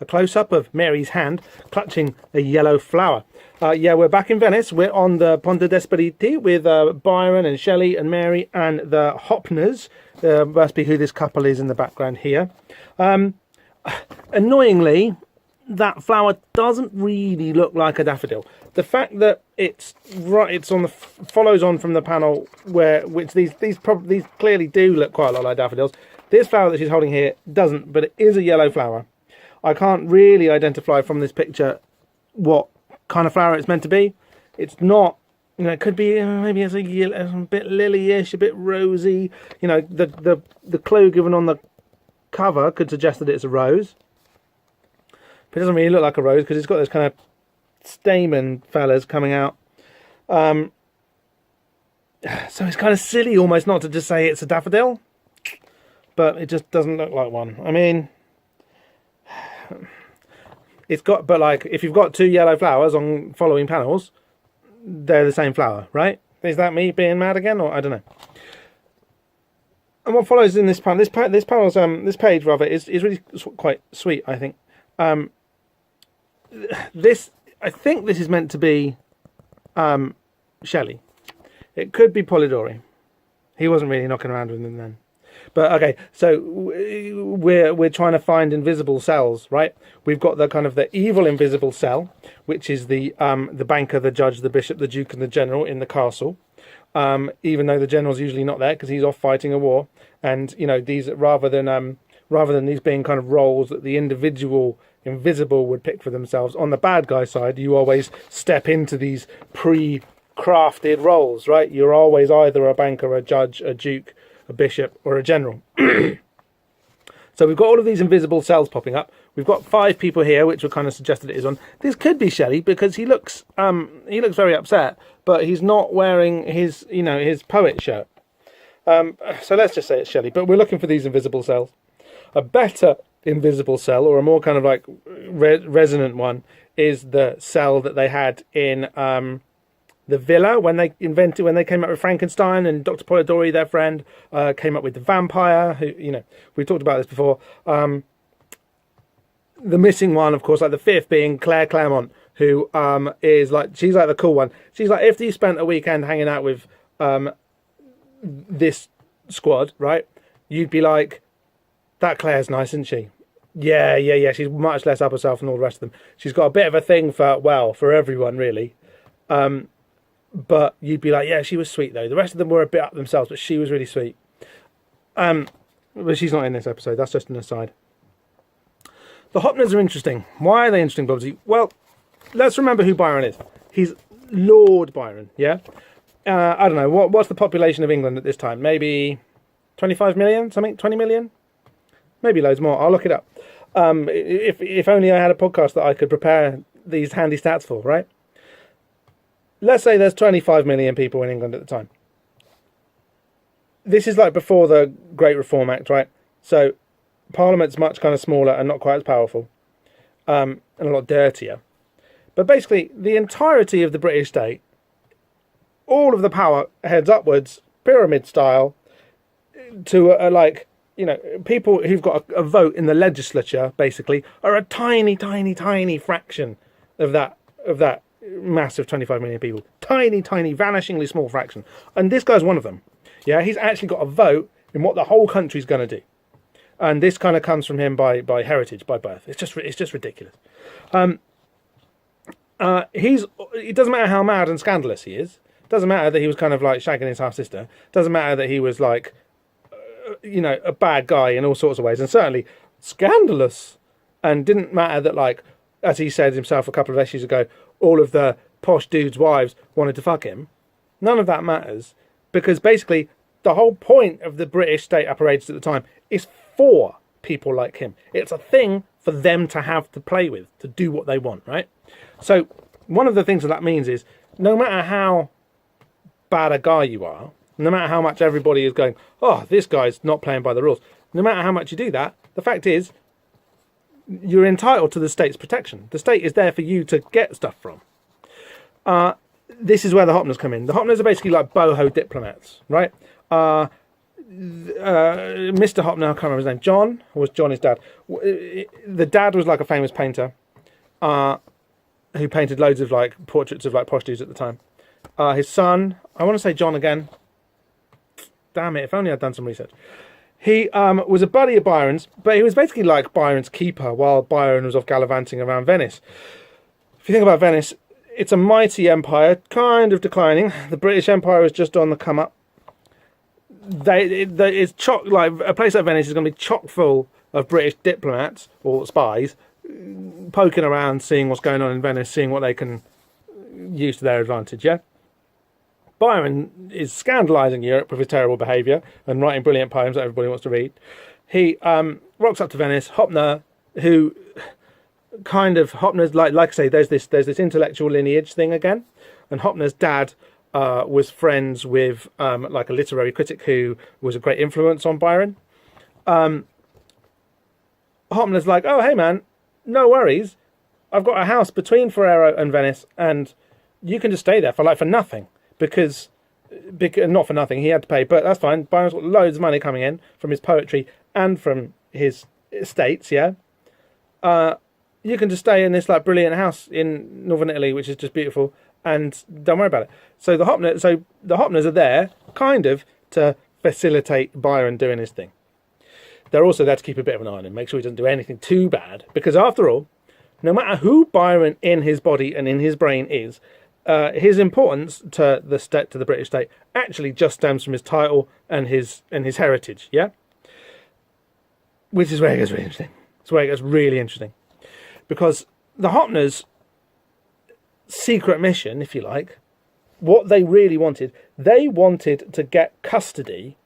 [SPEAKER 1] a close-up of Mary's hand clutching a yellow flower. Yeah, we're back in Venice. We're on the Ponte d'Esperiti with Byron and Shelley and Mary and the Hopners. Must be who this couple is in the background here. Annoyingly, that flower doesn't really look like a daffodil. The fact that it's on the follows on from the panel which these clearly do look quite a lot like daffodils. This flower that she's holding here doesn't, but it is a yellow flower. I can't really identify from this picture what kind of flower it's meant to be. It's not, it could be maybe it's a bit lily-ish, a bit rosy. The clue given on the cover could suggest that it's a rose. But it doesn't really look like a rose because it's got those kind of stamen fellas coming out. So it's kind of silly almost not to just say it's a daffodil. But it just doesn't look like one. I mean, but like, if you've got two yellow flowers on following panels, they're the same flower, right? Is that me being mad again, or I don't know. And what follows in this panel, this page rather, is really quite sweet, I think. I think this is meant to be Shelley. It could be Polidori. He wasn't really knocking around with them then. But okay, so we're trying to find invisible cells, right? We've got the kind of the evil invisible cell, which is the banker, the judge, the bishop, the duke, and the general in the castle. Even though the general's usually not there because he's off fighting a war, and these rather than these being kind of roles that the individual invisible would pick for themselves. On the bad guy side, you always step into these pre-crafted roles, right? You're always either a banker, a judge, a duke, a bishop, or a general. So we've got all of these invisible cells popping up. We've got 5 people here, which were kind of suggested it is on. This could be Shelley because he looks very upset, but he's not wearing his poet shirt. So let's just say it's Shelley. But we're looking for these invisible cells. A better invisible cell, or a more kind of like resonant one, is the cell that they had in the villa when they came up with Frankenstein, and Dr. Polidori, their friend, came up with the vampire. Who we talked about this before. The missing one, of course, like the 5th being Claire Claremont, who is like, she's like the cool one. She's like, if you spent a weekend hanging out with this squad, right, you'd be like, that Claire's nice, isn't she? Yeah. She's much less up herself than all the rest of them. She's got a bit of a thing for everyone, really. But you'd be like, yeah, she was sweet, though. The rest of them were a bit up themselves, but she was really sweet. But she's not in this episode. That's just an aside. The Hopners are interesting. Why are they interesting, Bobsy? Well, let's remember who Byron is. He's Lord Byron, yeah? I don't know. What's the population of England at this time? Maybe 25 million? Something? 20 million? Maybe loads more. I'll look it up. If only I had a podcast that I could prepare these handy stats for, right? Let's say there's 25 million people in England at the time. This is like before the Great Reform Act, right? So Parliament's much kind of smaller and not quite as powerful, and a lot dirtier. But basically, the entirety of the British state, all of the power heads upwards, pyramid style, to people who've got a vote in the legislature, basically, are a tiny, tiny, tiny fraction of that massive 25 million people. Tiny, tiny, vanishingly small fraction. And this guy's one of them. Yeah, he's actually got a vote in what the whole country's going to do. And this kind of comes from him by heritage, by birth. It's just ridiculous. It doesn't matter how mad and scandalous he is. It doesn't matter that he was kind of like shagging his half sister. It doesn't matter that he was like, a bad guy in all sorts of ways, and certainly scandalous. And didn't matter that, like, as he said himself a couple of issues ago, all of the posh dudes' wives wanted to fuck him. None of that matters, because basically the whole point of the British state apparatus at the time is for people like him. It's a thing for them to have to play with, to do what they want, right? So one of the things that means is, no matter how bad a guy you are, no matter how much everybody is going, oh, this guy's not playing by the rules, no matter how much you do that, the fact is, you're entitled to the state's protection. The state is there for you to get stuff from. This is where the Hopners come in. The Hopners are basically like boho diplomats, right? Mr. Hopner, I can't remember his name. John, or was John his dad? The dad was like a famous painter, who painted loads of like portraits of like prostitutes at the time. His son, I want to say John again. Damn it! If only I'd done some research. He was a buddy of Byron's, but he was basically like Byron's keeper while Byron was off gallivanting around Venice. If you think about Venice, it's a mighty empire, kind of declining. The British Empire was just on the come up. It's chock, like a place like Venice is going to be chock full of British diplomats or spies poking around, seeing what's going on in Venice, seeing what they can use to their advantage. Yeah. Byron is scandalising Europe with his terrible behaviour and writing brilliant poems that everybody wants to read. He rocks up to Venice. Hopner, who Hopner's like I say, there's this intellectual lineage thing again, and Hopner's dad was friends with like a literary critic who was a great influence on Byron. Hopner's like, oh hey man, no worries, I've got a house between Ferrero and Venice, and you can just stay there for nothing. Because not for nothing, he had to pay, but that's fine. Byron's got loads of money coming in from his poetry and from his estates. Yeah, you can just stay in this like brilliant house in northern Italy, which is just beautiful, and don't worry about it. So the Hopners are there, kind of, to facilitate Byron doing his thing. They're also there to keep a bit of an eye on him, make sure he doesn't do anything too bad, because after all, no matter who Byron in his body and in his brain is, his importance to the British state actually just stems from his title and his heritage, yeah? Which is where it gets really interesting. It's where it gets really interesting. Because the Hopners' secret mission, if you like, what they really wanted, they wanted to get custody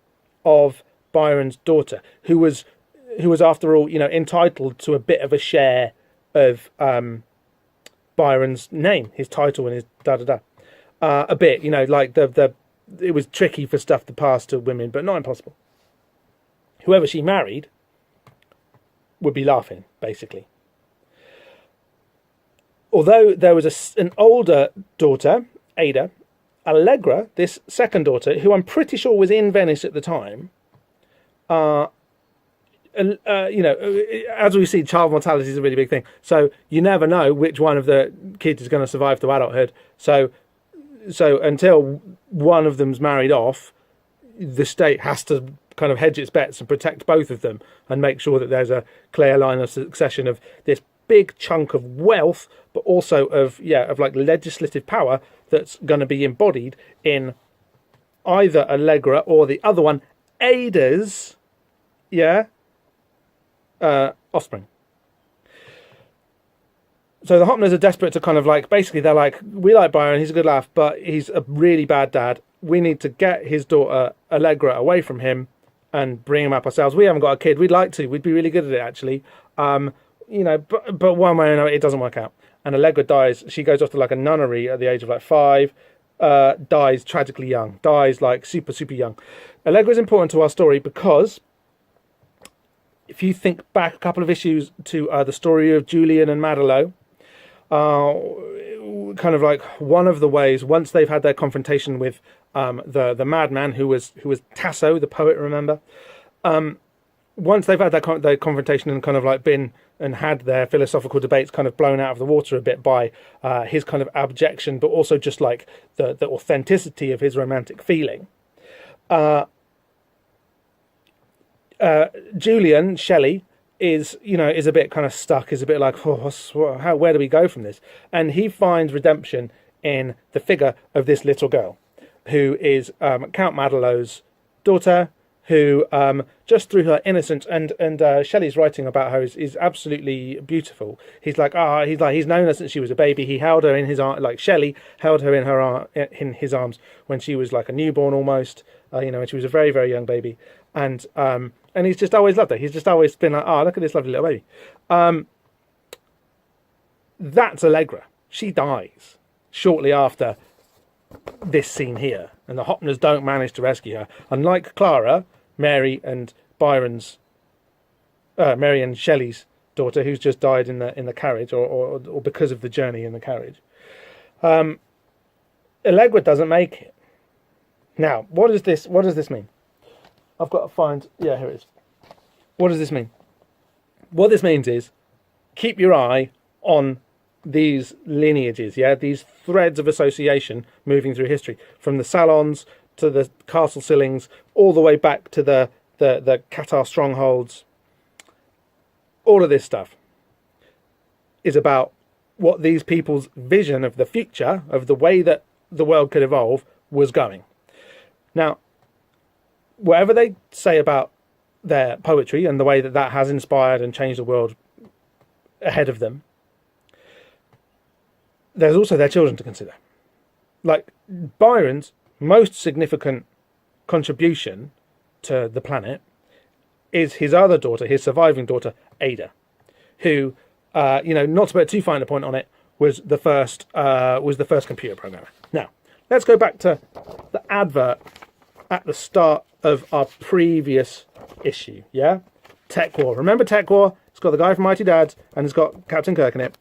[SPEAKER 1] of Byron's daughter, who was after all, entitled to a bit of a share of Byron's name, his title, and his da-da-da. A bit, like it was tricky for stuff to pass to women, but not impossible. Whoever she married would be laughing, basically. Although there was an older daughter, Ada, Allegra, this second daughter, who I'm pretty sure was in Venice at the time, as we see, child mortality is a really big thing. So you never know which one of the kids is going to survive to adulthood. So until one of them's married off, the state has to kind of hedge its bets and protect both of them and make sure that there's a clear line of succession of this big chunk of wealth, but also of like legislative power that's going to be embodied in either Allegra or the other one, Ada's, offspring. So the Hopners are desperate to kind of like, basically they're like, we like Byron, he's a good laugh, but he's a really bad dad. We need to get his daughter Allegra away from him and bring him up ourselves. We haven't got a kid. We'd like to. We'd be really good at it, actually. But one way or another, it doesn't work out. And Allegra dies. She goes off to like a nunnery at the age of like 5. Dies tragically young. Dies like super, super young. Allegra is important to our story because if you think back a couple of issues to the story of Julian and Madelo, kind of like one of the ways, once they've had their confrontation with the madman who was Tasso, the poet, remember? Once they've had their confrontation and kind of like been and had their philosophical debates kind of blown out of the water a bit by his kind of abjection, but also just like the authenticity of his romantic feeling. Julian, Shelley, is a bit kind of stuck, is a bit like, where do we go from this? And he finds redemption in the figure of this little girl, who is Count Madelo's daughter, who just through her innocence and Shelley's writing about her is absolutely beautiful. He's known her since she was a baby. He held her in his arm, like Shelley held her in his arms when she was like a newborn almost, when she was a very, very young baby. And he's just always loved her. He's just always been like, oh, look at this lovely little baby. That's Allegra. She dies shortly after this scene here, and the Hopners don't manage to rescue her. Unlike Clara, Mary and Shelley's daughter, who's just died in the carriage, or because of the journey in the carriage. Allegra doesn't make it. Now, what does this mean? I've got to find... Yeah, here it is. What does this mean? What this means is keep your eye on these lineages, yeah, these threads of association moving through history, from the salons to the castle ceilings, all the way back to the Qatar strongholds. All of this stuff is about what these people's vision of the future, of the way that the world could evolve, was going. Now, whatever they say about their poetry and the way that that has inspired and changed the world ahead of them, there's also their children to consider. Like, Byron's most significant contribution to the planet is his other daughter, his surviving daughter, Ada, who, not to put too fine a point on it, was the first computer programmer. Now, let's go back to the advert at the start of our previous issue, yeah? Tech War. Remember Tech War? It's got the guy from Mighty Dads, and it's got Captain Kirk in it.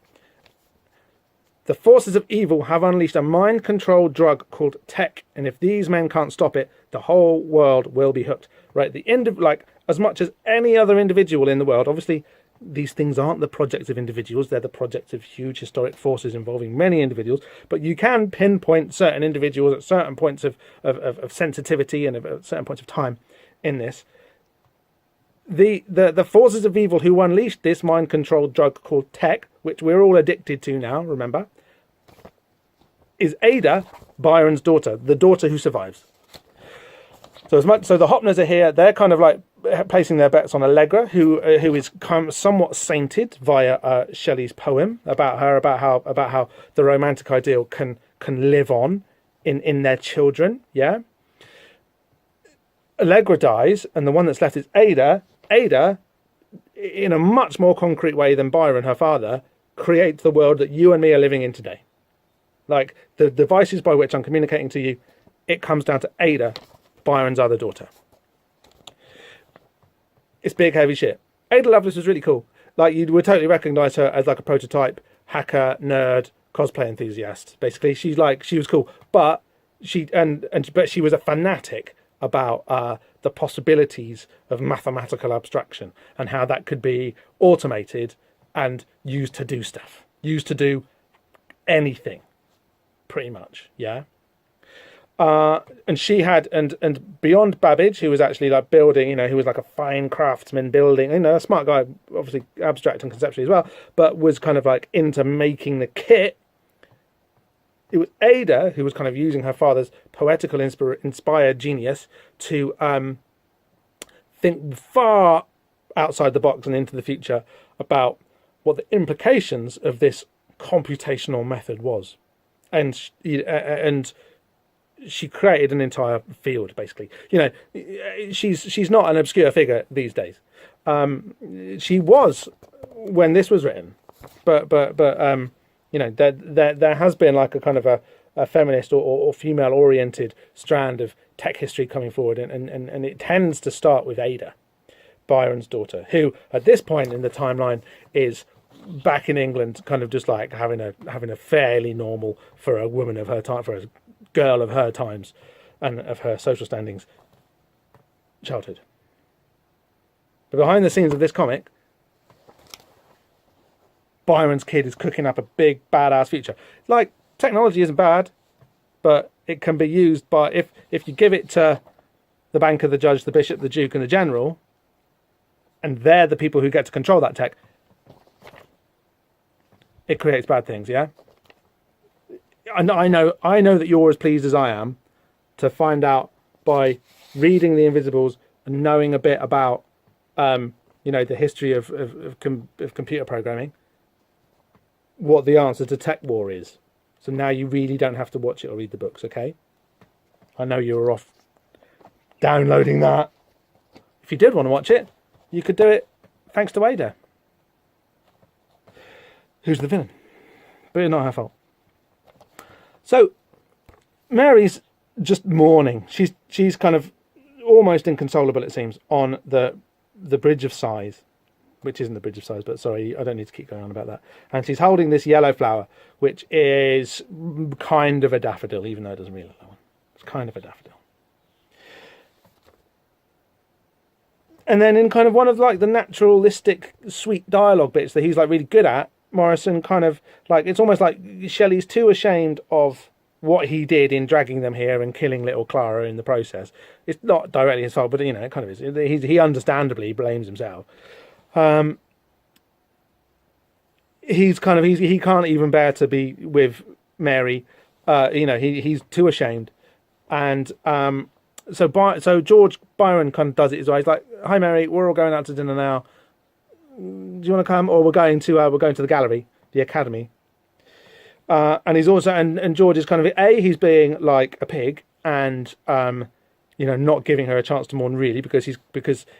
[SPEAKER 1] The forces of evil have unleashed a mind-controlled drug called tech, and if these men can't stop it, the whole world will be hooked. Right? The end of, like, as much as any other individual in the world, obviously, these things aren't the projects of individuals, they're the projects of huge historic forces involving many individuals, but you can pinpoint certain individuals at certain points of sensitivity and at certain points of time in this. The forces of evil who unleashed this mind-controlled drug called tech, which we're all addicted to now, remember, is Ada, Byron's daughter, the daughter who survives. So the Hopners are here. They're kind of like placing their bets on Allegra, who is kind of somewhat sainted via Shelley's poem about how the romantic ideal can live on in their children. Yeah. Allegra dies, and the one that's left is Ada. Ada, in a much more concrete way than Byron, her father, creates the world that you and me are living in today. Like, the devices by which I'm communicating to you, it comes down to Ada, Byron's other daughter. It's big, heavy shit. Ada Lovelace was really cool. Like, you would totally recognise her as like a prototype hacker, nerd, cosplay enthusiast. Basically, she was cool, but she was a fanatic about the possibilities of mathematical abstraction and how that could be automated and used to do stuff, used to do anything, pretty much, yeah. And she had, and beyond Babbage, who was actually like building, who was like a fine craftsman building, a smart guy, obviously abstract and conceptually as well, but was kind of like into making the kit. It was Ada who was kind of using her father's poetical inspired genius to think far outside the box and into the future about what the implications of this computational method was. And she created an entire field, basically. She's not an obscure figure these days. She was when this was written, but there has been like a kind of a feminist or female-oriented strand of tech history coming forward, and it tends to start with Ada, Byron's daughter, who at this point in the timeline is back in England, kind of just like having a fairly normal, for a woman of her time, for a girl of her times and of her social standings, childhood. But behind the scenes of this comic, Byron's kid is cooking up a big badass future. Like, technology isn't bad, but it can be used by, if you give it to the banker, the judge, the bishop, the duke, and the general, and they're the people who get to control that tech, it creates bad things, yeah? I know that you're as pleased as I am to find out by reading The Invisibles and knowing a bit about, the history of computer programming, what the answer to Tech War is. So now you really don't have to watch it or read the books, okay? I know you were off downloading that. If you did want to watch it, you could do it thanks to Ada, who's the villain. But it's not her fault. So Mary's just mourning. She's kind of almost inconsolable, it seems, on the Bridge of Sighs, which isn't the Bridge of Sighs, but sorry, I don't need to keep going on about that. And she's holding this yellow flower, which is kind of a daffodil, even though it doesn't really look like one. It's kind of a daffodil. And then in kind of one of like the naturalistic, sweet dialogue bits that he's like really good at, Morrison kind of like, it's almost like Shelley's too ashamed of what he did in dragging them here and killing little Clara in the process. It's not directly his fault, but you know, it kind of is. He understandably blames himself. He can't even bear to be with Mary. He's too ashamed, and so George Byron kind of does it as well. He's like, "Hi Mary, we're all going out to dinner now. Do you want to come? Or we're going to the gallery, the Academy." And he's also and George is kind of he's being like a pig and not giving her a chance to mourn really because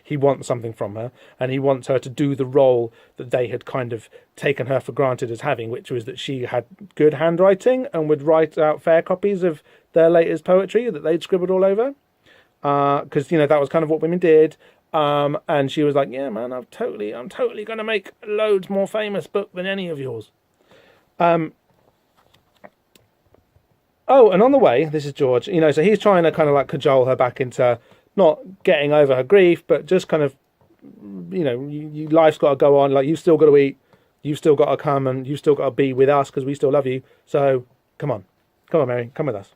[SPEAKER 1] he wants something from her and he wants her to do the role that they had kind of taken her for granted as having, which was that she had good handwriting and would write out fair copies of their latest poetry that they'd scribbled all over, because that was kind of what women did. And she was like, "Yeah, man, I'm totally going to make loads more famous book than any of yours." Oh, and on the way, this is George, so he's trying to kind of like cajole her back into not getting over her grief, but just kind of, life's got to go on. Like, you've still got to eat, you've still got to come, and you've still got to be with us because we still love you. So come on, Mary, come with us.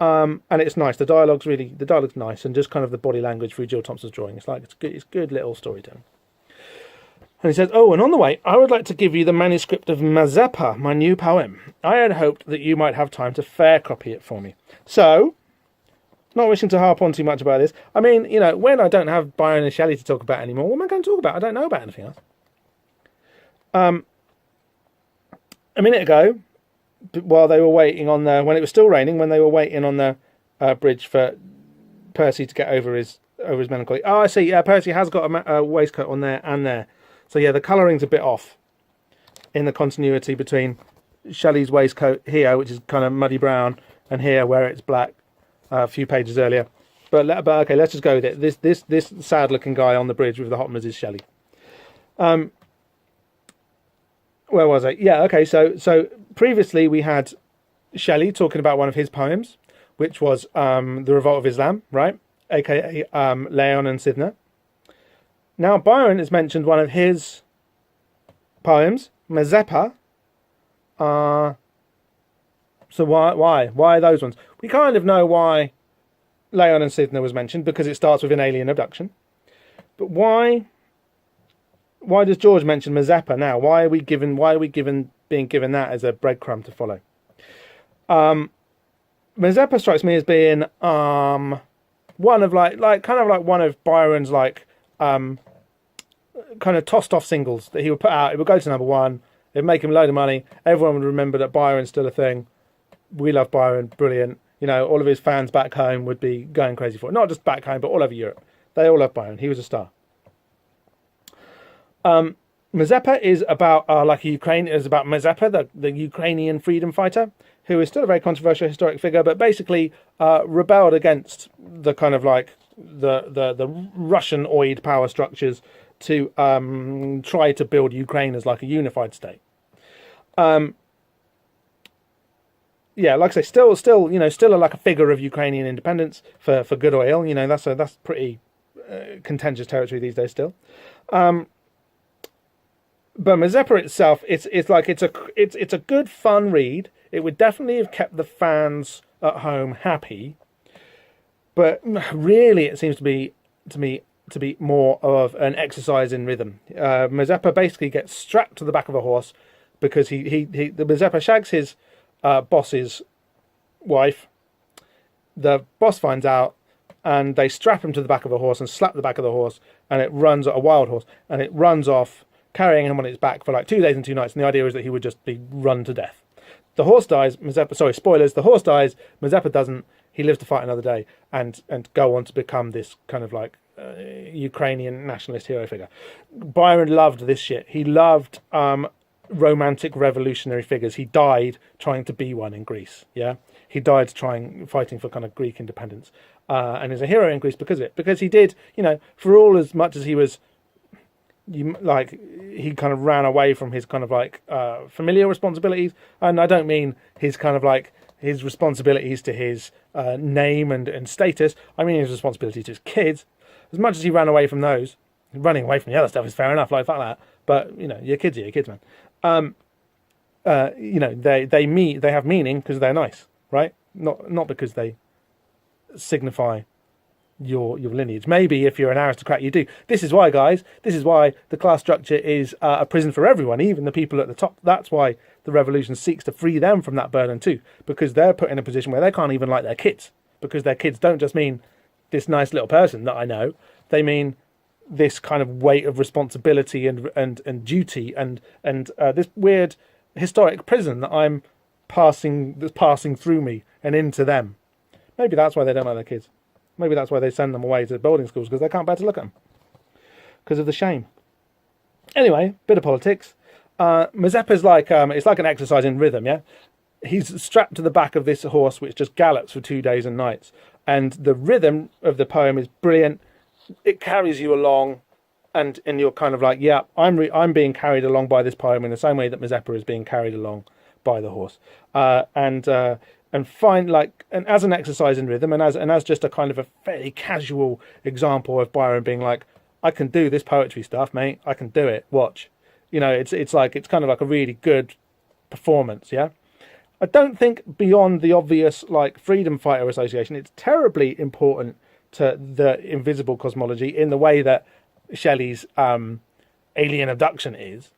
[SPEAKER 1] And it's nice. The dialogue's nice, and just kind of the body language through Jill Thompson's drawing. It's like it's good little storytelling. And he says, "Oh, and on the way, I would like to give you the manuscript of Mazeppa, my new poem. I had hoped that you might have time to fair copy it for me." So, not wishing to harp on too much about this, I mean, when I don't have Byron and Shelley to talk about anymore, what am I going to talk about? I don't know about anything else. A minute ago, while they were waiting when it was still raining, when they were waiting on the bridge for Percy to get over his melancholy. Oh, I see. Yeah, Percy has got a waistcoat on there and there. So yeah, the colouring's a bit off in the continuity between Shelley's waistcoat here, which is kind of muddy brown, and here where it's black a few pages earlier. But okay, let's just go with it. This sad-looking guy on the bridge with the Hotmers is Shelley. Where was I? Yeah, okay. So previously we had Shelley talking about one of his poems, which was The Revolt of Islam, right? AKA Leon and Sidney. Now Byron has mentioned one of his poems, Mazeppa. So why those ones? We kind of know why Leon and Sidney was mentioned because it starts with an alien abduction. But why does George mention Mazeppa now? Why are we being given that as a breadcrumb to follow? Mazeppa strikes me as being one of one of Byron's kind of tossed off singles that he would put out. It would go to number one. It'd make him a load of money. Everyone would remember that Byron's still a thing. We love Byron. Brilliant. All of his fans back home would be going crazy for it. Not just back home, but all over Europe. They all love Byron. He was a star. Mazeppa is about is about Mazeppa, the Ukrainian freedom fighter, who is still a very controversial historic figure, but basically rebelled against the kind of like the Russian-oid power structures to try to build Ukraine as like a unified state. Yeah, like I say, still like a figure of Ukrainian independence for good or ill. That's pretty contentious territory these days still. But Mazeppa itself, it's a good fun read. It would definitely have kept the fans at home happy. But really, it seems to be more of an exercise in rhythm. Mazeppa basically gets strapped to the back of a horse because Mazeppa shags his boss's wife. The boss finds out, and they strap him to the back of a horse and slap the back of the horse, and it runs a wild horse, and it runs off, carrying him on its back for like 2 days and 2 nights. And the idea is that he would just be run to death. The horse dies. Spoilers. The horse dies. Mazeppa doesn't. He lives to fight another day and go on to become this kind of like Ukrainian nationalist hero figure. Byron loved this shit. He loved romantic revolutionary figures. He died trying to be one in Greece. Yeah, he died fighting for kind of Greek independence, and is a hero in Greece because of it. Because he did, for all as much as he was, he kind of ran away from his kind of like familial responsibilities, and I don't mean his kind of like his responsibilities to his name and status. I mean his responsibility to his kids. As much as he ran away from those, running away from the other stuff is fair enough, like fuck that. But your kids are your kids, man. They have meaning because they're nice, right? Not because they signify your lineage. Maybe if you're an aristocrat, you do. This is why, guys. This is why the class structure is a prison for everyone, even the people at the top. That's why the revolution seeks to free them from that burden too, because they're put in a position where they can't even like their kids, because their kids don't just mean this nice little person that I know. They mean this kind of weight of responsibility and duty and this weird historic prison that that's passing through me and into them. Maybe that's why they don't like their kids. Maybe that's why they send them away to boarding schools, because they can't bear to look at them because of the shame. Anyway, bit of politics. Mazeppa's like it's like an exercise in rhythm. Yeah, he's strapped to the back of this horse which just gallops for 2 days and nights, and the rhythm of the poem is brilliant. It carries you along, and you're kind of like, yeah, I'm being carried along by this poem in the same way that Mazeppa is being carried along by the horse. And as an exercise in rhythm, and as just a kind of a fairly casual example of Byron being like, I can do this poetry stuff, mate. I can do it. Watch, it's kind of like a really good performance. Yeah, I don't think beyond the obvious like freedom fighter association, it's terribly important to the invisible cosmology in the way that Shelley's alien abduction is.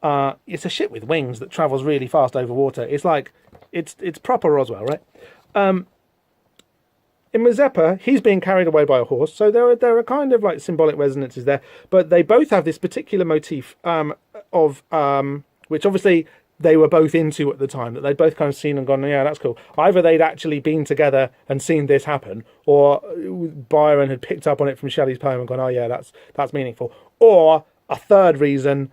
[SPEAKER 1] It's a ship with wings that travels really fast over water. It's like it's proper Roswell, right? In Mazeppa, he's being carried away by a horse, so there are kind of like symbolic resonances there. But they both have this particular motif of which obviously they were both into at the time, that they'd both kind of seen and gone, yeah, that's cool. Either they'd actually been together and seen this happen, or Byron had picked up on it from Shelley's poem and gone, oh yeah, that's meaningful. Or a third reason,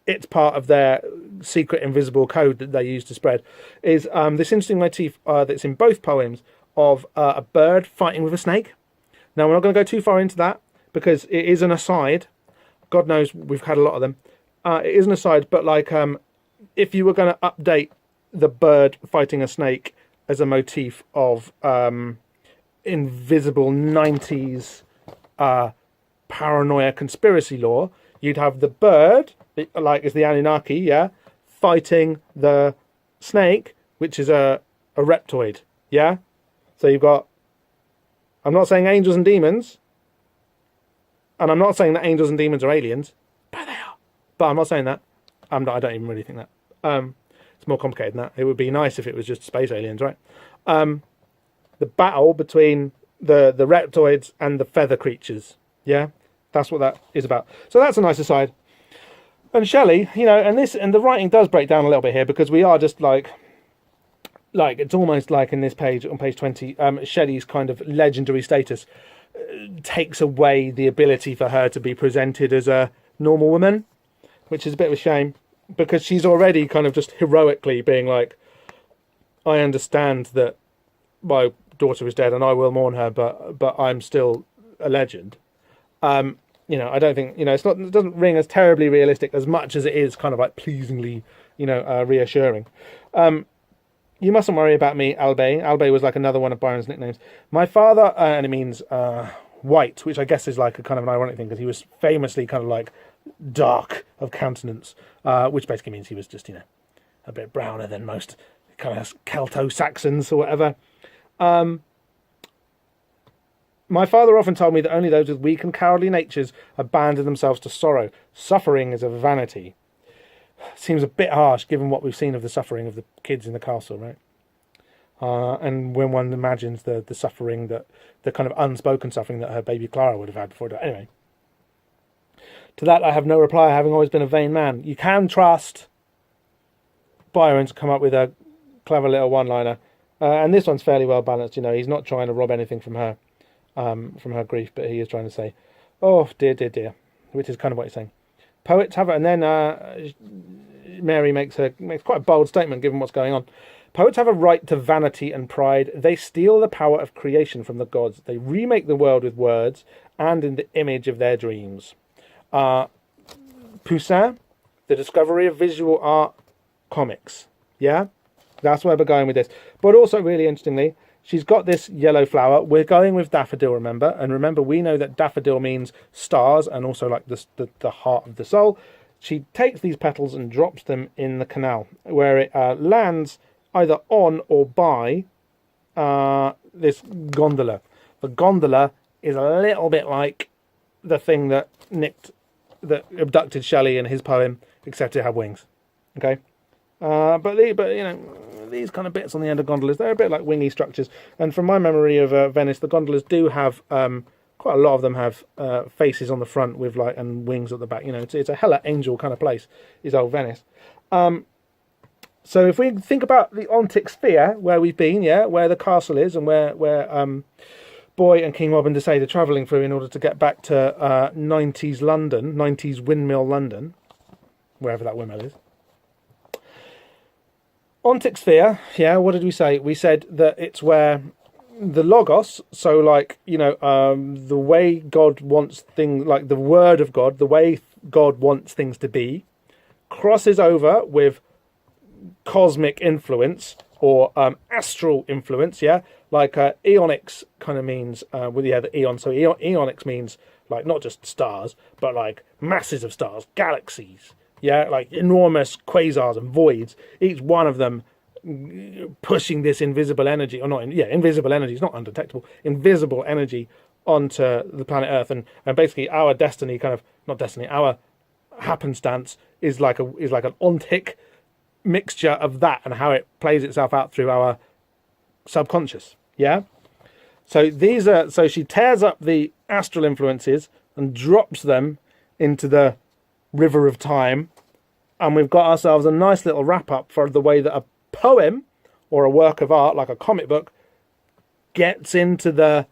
[SPEAKER 1] it's part of their secret invisible code that they use to spread, is this interesting motif that's in both poems of a bird fighting with a snake. Now, we're not going to go too far into that because it is an aside. God knows we've had a lot of them. It is an aside, but like if you were going to update the bird fighting a snake as a motif of invisible 90s paranoia conspiracy lore, you'd have the bird, like is the Anunnaki, yeah, fighting the snake, which is a reptoid, yeah? So you've got, I'm not saying angels and demons, and I'm not saying that angels and demons are aliens, but they are. But I'm not saying that. I don't even really think that. It's more complicated than that. It would be nice if it was just space aliens, right? The battle between the reptoids and the feather creatures, yeah? That's what that is about. So that's a nice aside. And Shelley, and the writing does break down a little bit here, because we are just like it's almost like in this page, on page 20, Shelley's kind of legendary status takes away the ability for her to be presented as a normal woman, which is a bit of a shame, because she's already kind of just heroically being like, I understand that my daughter is dead and I will mourn her, but I'm still a legend. I don't think, it doesn't ring as terribly realistic as much as it is kind of like pleasingly, reassuring. You mustn't worry about me, Albay. Albay was like another one of Byron's nicknames. My father, and it means white, which I guess is like a kind of an ironic thing, because he was famously kind of like dark of countenance, which basically means he was just, a bit browner than most kind of Celto-Saxons or whatever. My father often told me that only those with weak and cowardly natures abandon themselves to sorrow. Suffering is a vanity. Seems a bit harsh given what we've seen of the suffering of the kids in the castle, right? And when one imagines the suffering, the kind of unspoken suffering that her baby Clara would have had before. Anyway, to that I have no reply, having always been a vain man. You can trust Byron to come up with a clever little one-liner. And this one's fairly well balanced, he's not trying to rob anything from her grief, but he is trying to say, oh, dear, dear, dear, which is kind of what he's saying. Poets have, and then Mary makes quite a bold statement given what's going on. Poets have a right to vanity and pride. They steal the power of creation from the gods. They remake the world with words and in the image of their dreams. Poussin, the discovery of visual art comics. Yeah? That's where we're going with this. But also, really interestingly, she's got this yellow flower. We're going with daffodil, remember? And remember, we know that daffodil means stars and also like the heart of the soul. She takes these petals and drops them in the canal, where it lands either on or by this gondola. The gondola is a little bit like the thing that abducted Shelley in his poem, except it had wings. Okay, but you know, these kind of bits on the end of gondolas, they're a bit like wingy structures. And from my memory of Venice, the gondolas do have quite a lot of them have faces on the front with like and wings at the back. You know, it's a hella angel kind of place. Is old Venice. So if we think about the Ontic sphere where we've been, yeah, where the castle is and where Boy and King Robin Desade are travelling through in order to get back to 90s London, 90s windmill London, wherever that windmill is. Ontic sphere, yeah, what did we say? We said that it's where the Logos, so like, you know, the way God wants things, like the word of God, the way God wants things to be, crosses over with cosmic influence or astral influence, yeah, like eonics kind of means the eon. So eonics means like not just stars, but like masses of stars, galaxies, yeah, like enormous quasars and voids. Each one of them pushing this invisible energy, or not, invisible energy. It's not undetectable. Invisible energy onto the planet Earth, and basically our destiny, kind of not destiny, our happenstance is like an ontic mixture of that and how it plays itself out through our subconscious. Yeah. So she tears up the astral influences and drops them into the river of time, and we've got ourselves a nice little wrap up for the way that a poem or a work of art, like a comic book, gets into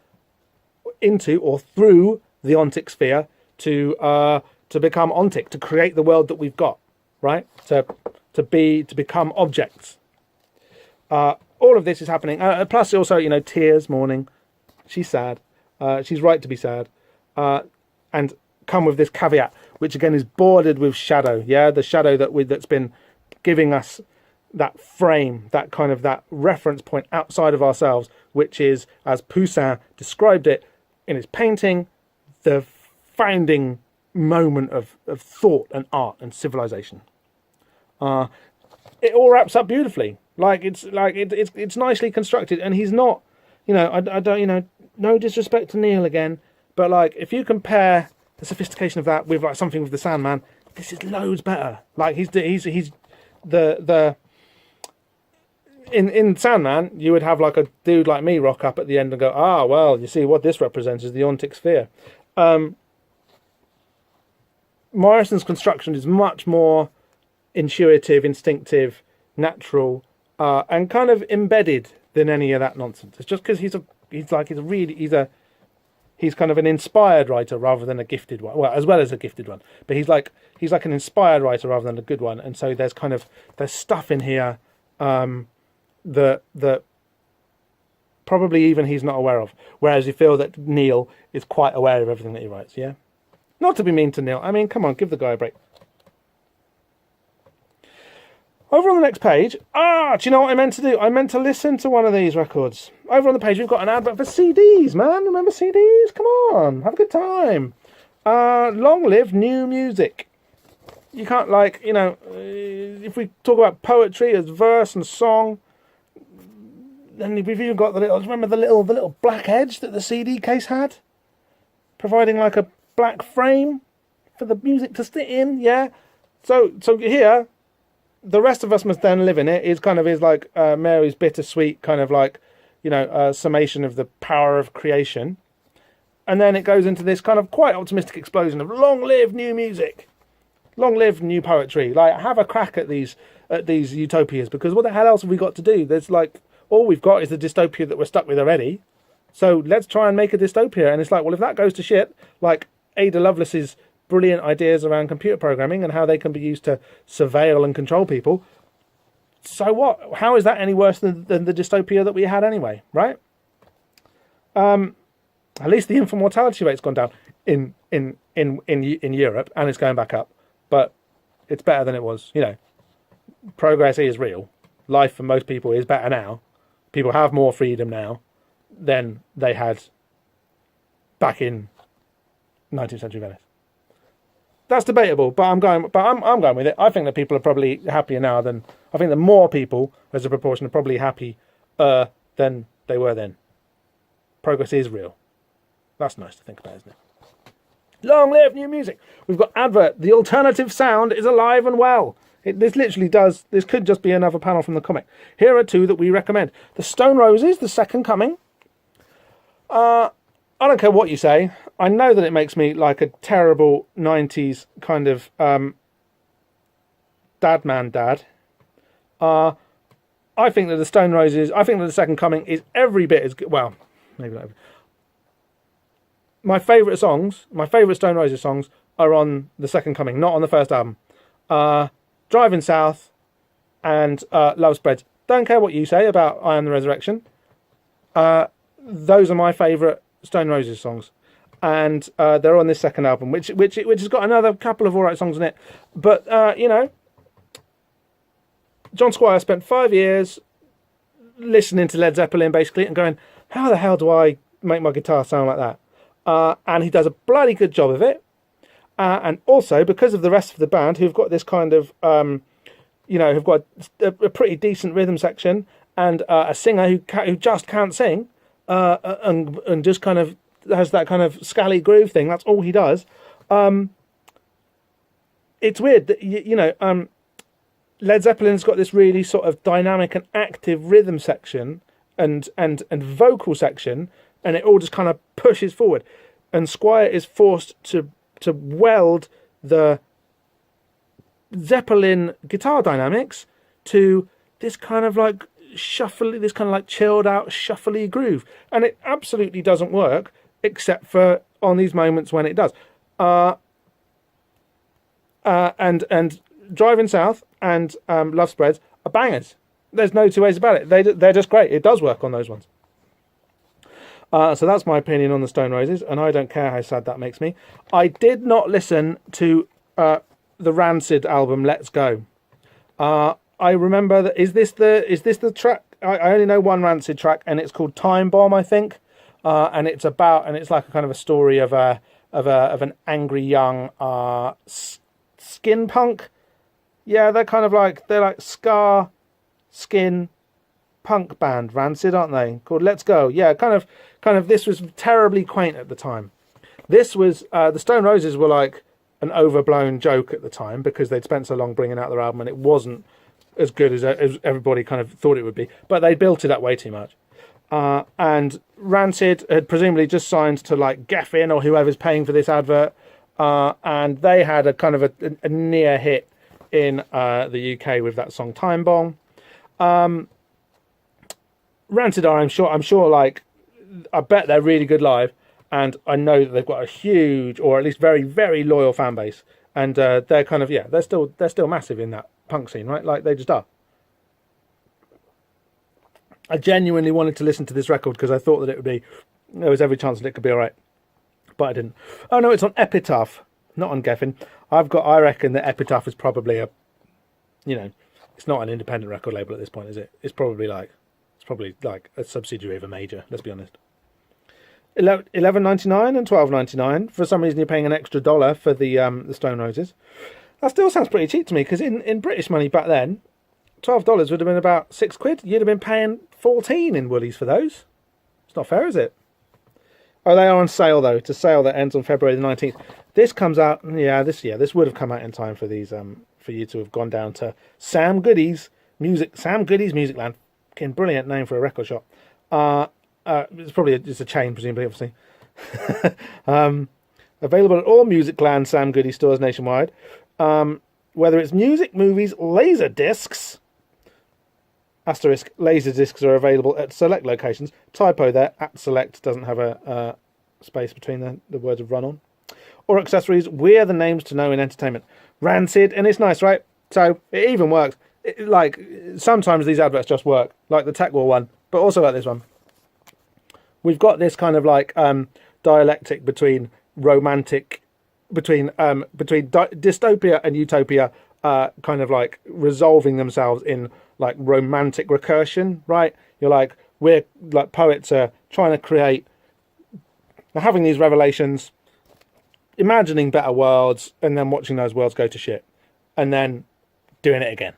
[SPEAKER 1] or through the ontic sphere to become ontic, to create the world that we've got, right? To become objects. All of this is happening. Plus, also, you know, tears, mourning. She's sad. She's right to be sad. And come with this caveat, which again is bordered with shadow. Yeah, the shadow that's been giving us that frame, that kind of that reference point outside of ourselves, which is, as Poussin described it in his painting, the founding moment of thought and art and civilization. It all wraps up beautifully. It's nicely constructed, and he's not, you know, I don't, you know, no disrespect to Neil again, but like if you compare the sophistication of that with like something with the Sandman, this is loads better. Like he's the in Sandman, you would have like a dude like me rock up at the end and go, well, you see what this represents is the ontic sphere. Morrison's construction is much more intuitive, instinctive, natural, and kind of embedded than any of that nonsense. It's just because he's kind of an inspired writer rather than a gifted one. Well, as well as a gifted one, but he's like an inspired writer rather than a good one. And so there's stuff in here that probably even he's not aware of. Whereas you feel that Neil is quite aware of everything that he writes. Yeah, not to be mean to Neil. I mean, come on, give the guy a break. Over on the next page, do you know what I meant to do? I meant to listen to one of these records. Over on the page, we've got an advert for CDs, man. Remember CDs? Come on, have a good time. Long live new music. You can't, like, you know, if we talk about poetry as verse and song, then we've even got remember the little black edge that the CD case had? Providing like a black frame for the music to sit in, yeah? So here, the rest of us must then live in it. Is like Mary's bittersweet kind of like, you know, summation of the power of creation. And then it goes into this kind of quite optimistic explosion of long live new music. Long live new poetry. Like, have a crack at these utopias, because what the hell else have we got to do? There's like, all we've got is the dystopia that we're stuck with already. So let's try and make a dystopia. And it's like, well, if that goes to shit, like Ada Lovelace's brilliant ideas around computer programming and how they can be used to surveil and control people, so what? How is that any worse than the dystopia that we had anyway, right? At least the infant mortality rate's gone down in Europe, and it's going back up, but it's better than it was. You know, progress is real. Life for most people is better now. People have more freedom now. than they had back in 19th century Venice. That's debatable, but I'm going with it. I think that people are probably happier now than I think that more people, as a proportion, are probably happier than they were then. Progress is real. That's nice to think about, isn't it? Long live new music. We've got advert. The alternative sound is alive and well. This could just be another panel from the comic. Here are two that we recommend. The Stone Roses, The Second Coming. I don't care what you say. I know that it makes me like a terrible 90s kind of dad. I think that the Stone Roses, I think that The Second Coming is every bit as good. Well, maybe not every. My favourite songs, my favourite Stone Roses songs are on The Second Coming, not on the first album. Driving South and Love Spreads. Don't care what you say about I Am the Resurrection. Those are my favourite Stone Roses songs. And they're on this second album, which has got another couple of alright songs in it. But, John Squire spent 5 years listening to Led Zeppelin, basically, and going, how the hell do I make my guitar sound like that? And he does a bloody good job of it. And also, because of the rest of the band, who've got this kind of, who've got a pretty decent rhythm section, and a singer who just can't sing, and just kind of has that kind of scally groove thing. That's all he does. It's weird that Led Zeppelin's got this really sort of dynamic and active rhythm section and vocal section, and it all just kind of pushes forward. And Squire is forced to weld the Zeppelin guitar dynamics to this kind of like shuffly, this kind of like chilled out shuffly groove, and it absolutely doesn't work except for on these moments when it does. And Driving South and Love Spreads are bangers. There's no two ways about it. They're just great. It does work on those ones. So that's my opinion on the Stone Roses, and I don't care how sad that makes me. I did not listen to the Rancid album Let's Go. I remember that is this the track? I only know one Rancid track, and it's called Time Bomb, I think. And it's like a kind of a story of an angry young skin punk. Yeah, they're like ska skin punk band, Rancid, aren't they? Called Let's Go. Yeah, kind of. This was terribly quaint at the time. This was the Stone Roses were like an overblown joke at the time because they'd spent so long bringing out their album and it wasn't as good as everybody kind of thought it would be. But they built it up way too much. And Rancid had presumably just signed to like Geffen or whoever's paying for this advert, and they had a kind of a near hit in the UK with that song Time Bomb. Rancid are, I'm sure, like, I bet they're really good live, and I know that they've got a huge, or at least very, very loyal fan base, and they're kind of, they're still massive in that punk scene, right? Like, they just are. I genuinely wanted to listen to this record because I thought that there was every chance that it could be alright, but I didn't. Oh no, it's on Epitaph, not on Geffen. I reckon that Epitaph is probably it's not an independent record label at this point, is it? It's probably like a subsidiary of a major, let's be honest. $11.99 and $12.99. For some reason, you're paying an extra $1 for the Stone Roses. That still sounds pretty cheap to me, because in British money back then, $12 would have been about £6. You'd have been paying 14 in Woolies for those. It's not fair, is it? Oh, they are on sale though. It's a sale that ends on February the 19th. This comes out, this would have come out in time for these, for you to have gone down to Sam Goody's Music Land. Brilliant name for a record shop. It's probably just a chain, presumably, obviously. Available at all Musicland Sam Goody stores nationwide. Whether it's music, movies, laser discs. Asterisk, laser discs are available at select locations. Typo there, at select doesn't have a space between the words of run on. Or accessories, we're the names to know in entertainment. Rancid, and it's nice, right? So it even works. Like, sometimes these adverts just work, like the Tech War one, but also like this one. We've got this kind of like dialectic between dystopia and utopia, kind of like resolving themselves in like romantic recursion, right? You're like, we're like poets are trying to create, they're having these revelations, imagining better worlds, and then watching those worlds go to shit, and then doing it again.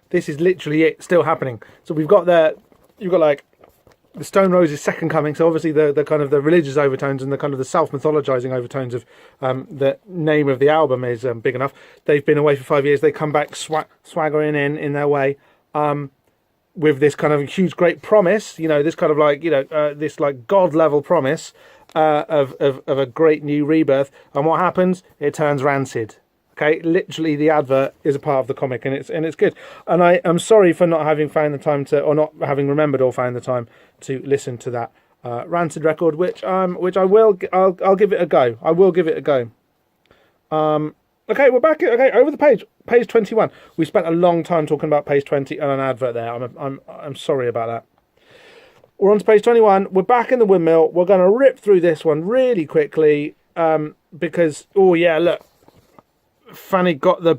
[SPEAKER 1] This is literally it, still happening. So you've got like the Stone Roses' second coming. So obviously the kind of the religious overtones and the kind of the self-mythologizing overtones of the name of the album is big enough. They've been away for 5 years. They come back swaggering in their way with this kind of huge, great promise. You know, this kind of like, you know, this like God level promise of a great new rebirth. And what happens? It turns rancid. Okay, literally the advert is a part of the comic, and it's good. And I am sorry for not having found the time to, or not having remembered or found the time to listen to that Rancid record, which I'll give it a go. I will give it a go. Okay, we're back. Okay, over the page 21. We spent a long time talking about page 20 and an advert there. I'm sorry about that. We're on to page 21. We're back in the windmill. We're going to rip through this one really quickly because, oh yeah, look. Fanny got the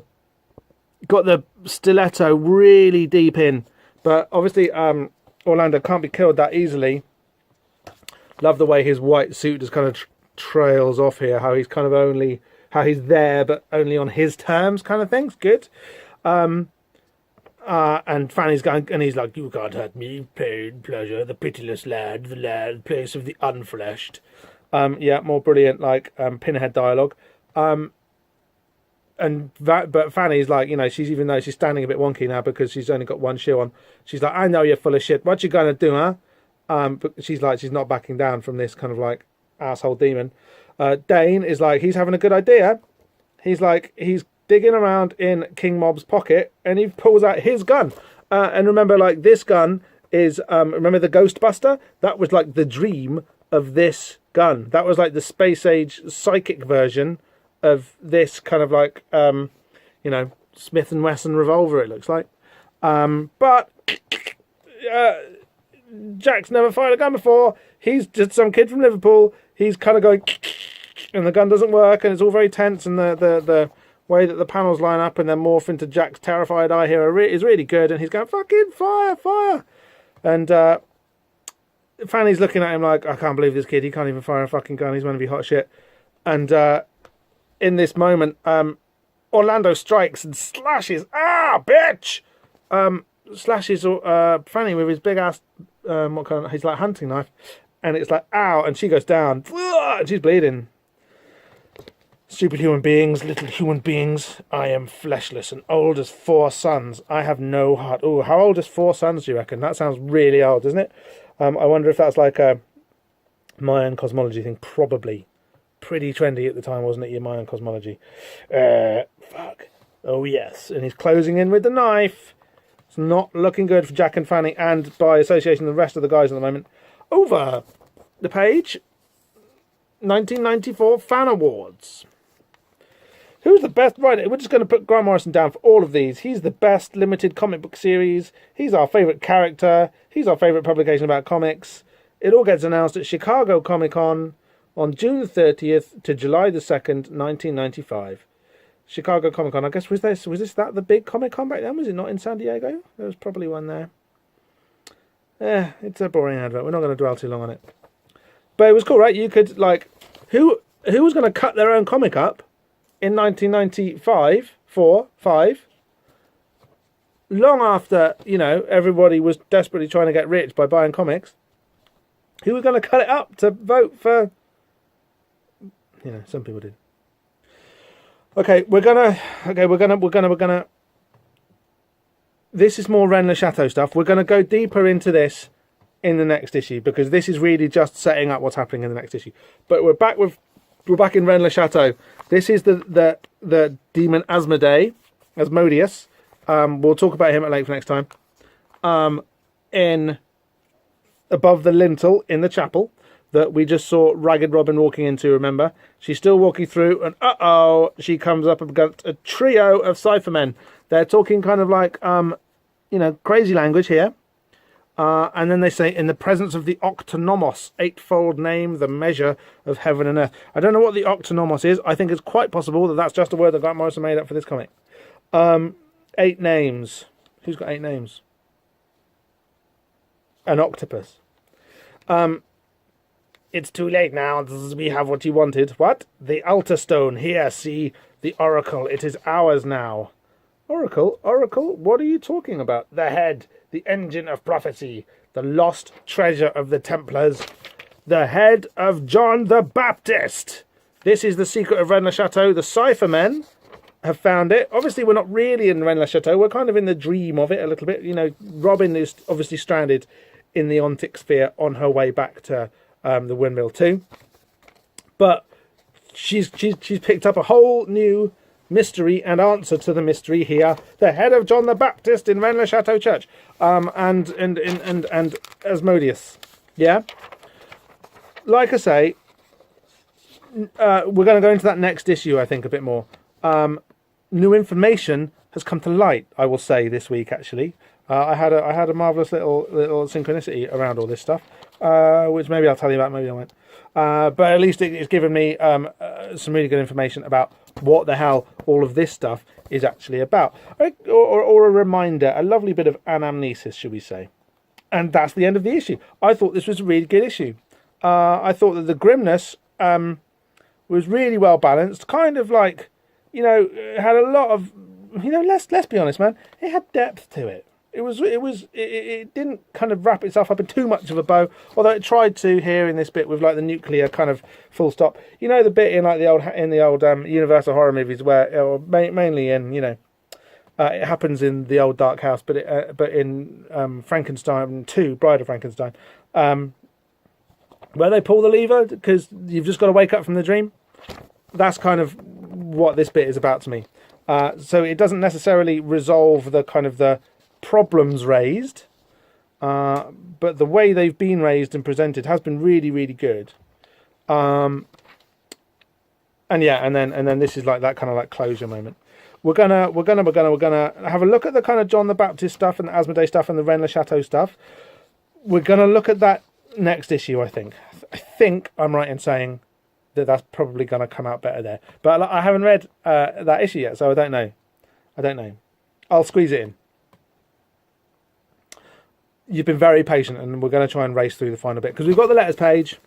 [SPEAKER 1] stiletto really deep in, but obviously Orlando can't be killed that easily. Love the way his white suit just kind of trails off here, how he's kind of how he's there but only on his terms kind of thing's good. And Fanny's going, and he's like, you can't hurt me, pain, pleasure, the pitiless land, the land, place of the unfleshed. Yeah, more brilliant like Pinhead dialogue. But Fanny's like, you know, even though she's standing a bit wonky now because she's only got one shoe on, she's like, I know you're full of shit. What you gonna do, huh? But she's not backing down from this kind of like asshole demon. Dane is like, he's having a good idea. He's digging around in King Mob's pocket and he pulls out his gun. And remember, like, this gun is, remember the Ghostbuster? That was like the dream of this gun. That was like the space age psychic version of this kind of like, you know, Smith & Wesson revolver, it looks like. But Jack's never fired a gun before. He's just some kid from Liverpool. He's kind of going, and the gun doesn't work, and it's all very tense, and the way that the panels line up and then morph into Jack's terrified eye here is really good, and he's going, fucking fire! And Fanny's looking at him like, I can't believe this kid, he can't even fire a fucking gun, he's meant to be hot shit. And in this moment, Orlando strikes and slashes, bitch! Slashes Fanny with his big ass, his like hunting knife, and it's like, ow, and she goes down, and she's bleeding. Stupid human beings, little human beings, I am fleshless and old as 4 sons. I have no heart. Oh, how old is 4 sons, do you reckon? That sounds really old, doesn't it? I wonder if that's like a Mayan cosmology thing. Probably. Pretty trendy at the time, wasn't it, your Mayan cosmology? Fuck. Oh, yes. And he's closing in with the knife. It's not looking good for Jack and Fanny, and by association, the rest of the guys at the moment. Over the page, 1994 Fan Awards. Who's the best? Right, we're just going to put Grant Morrison down for all of these. He's the best limited comic book series. He's our favourite character. He's our favourite publication about comics. It all gets announced at Chicago Comic Con on June the 30th to July the 2nd, 1995. Chicago Comic Con. I guess was this the big Comic Con back then? Was it not in San Diego? There was probably one there. It's a boring advert. We're not going to dwell too long on it. But it was cool, right? You could, like, who was going to cut their own comic up in 1995, long after, you know, everybody was desperately trying to get rich by buying comics? Who was going to cut it up to vote for? You know, some people did. Okay, we're gonna. This is more Rennes Le Chateau stuff. We're gonna go deeper into this in the next issue because this is really just setting up what's happening in the next issue. But we're back in Rennes Le Chateau. This is the demon Asmodeus. We'll talk about him at length next time. In above the lintel in the chapel that we just saw Ragged Robin walking into, remember? She's still walking through, and she comes up against a trio of cyphermen. They're talking kind of like, you know, crazy language here. And then they say, in the presence of the Octonomos, eightfold name, the measure of heaven and earth. I don't know what the Octonomos is. I think it's quite possible that that's just a word that Grant Morrison made up for this comic. 8 names. Who's got 8 names? an octopus. It's too late now. We have what you wanted. What? The altar stone. Here, see the oracle. It is ours now. Oracle? Oracle? What are you talking about? The head, the engine of prophecy, the lost treasure of the Templars, the head of John the Baptist. This is the secret of Rennes-le-Château. The Cyphermen have found it. Obviously, we're not really in Rennes-le-Château. We're kind of in the dream of it a little bit. You know, Robin is obviously stranded in the Ontic sphere on her way back to the Windmill 2. But she's picked up a whole new mystery and answer to the mystery here. The head of John the Baptist in Rennes-le-Château Church. And Asmodeus. Yeah? Like I say, we're going to go into that next issue, I think, a bit more. New information has come to light, I will say, this week, actually. I had a marvellous little synchronicity around all this stuff, which maybe I'll tell you about, maybe I won't. But at least it's given me some really good information about what the hell all of this stuff is actually about. Or a reminder, a lovely bit of anamnesis, should we say. And that's the end of the issue. I thought this was a really good issue. I thought that the grimness was really well balanced, kind of like, you know, it had a lot of, you know, let's be honest, man, it had depth to it. It didn't kind of wrap itself up in too much of a bow, although it tried to here in this bit with like the nuclear kind of full stop. You know, the bit in like the old Universal horror movies where, or mainly in, you know, it happens in the old Dark House, but in Frankenstein 2, Bride of Frankenstein, where they pull the lever because you've just got to wake up from the dream. That's kind of what this bit is about to me. So it doesn't necessarily resolve the kind of the problems raised, but the way they've been raised and presented has been really, really good. And then this is like that kind of like closure moment. We're gonna have a look at the kind of John the Baptist stuff and the Asmodee stuff and the Rennes-le-Château stuff. We're gonna look at that next issue. I think I'm right in saying that's probably gonna come out better there. But I haven't read that issue yet, so I don't know. I'll squeeze it in. You've been very patient, and we're going to try and race through the final bit because we've got the letters page,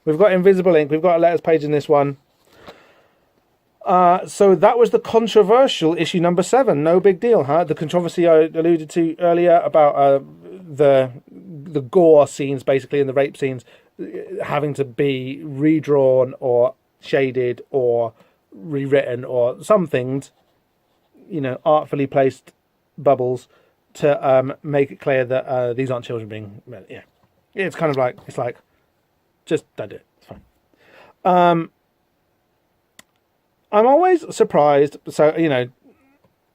[SPEAKER 1] we've got invisible ink, we've got a letters page in this one. So that was the controversial issue number 7. No big deal, huh? The controversy I alluded to earlier about the gore scenes, basically, and the rape scenes having to be redrawn or shaded or rewritten or something, you know, artfully placed bubbles to make it clear that these aren't children being, yeah. It's kind of like, it's like, just don't do it. It's fine. I'm always surprised, so, you know,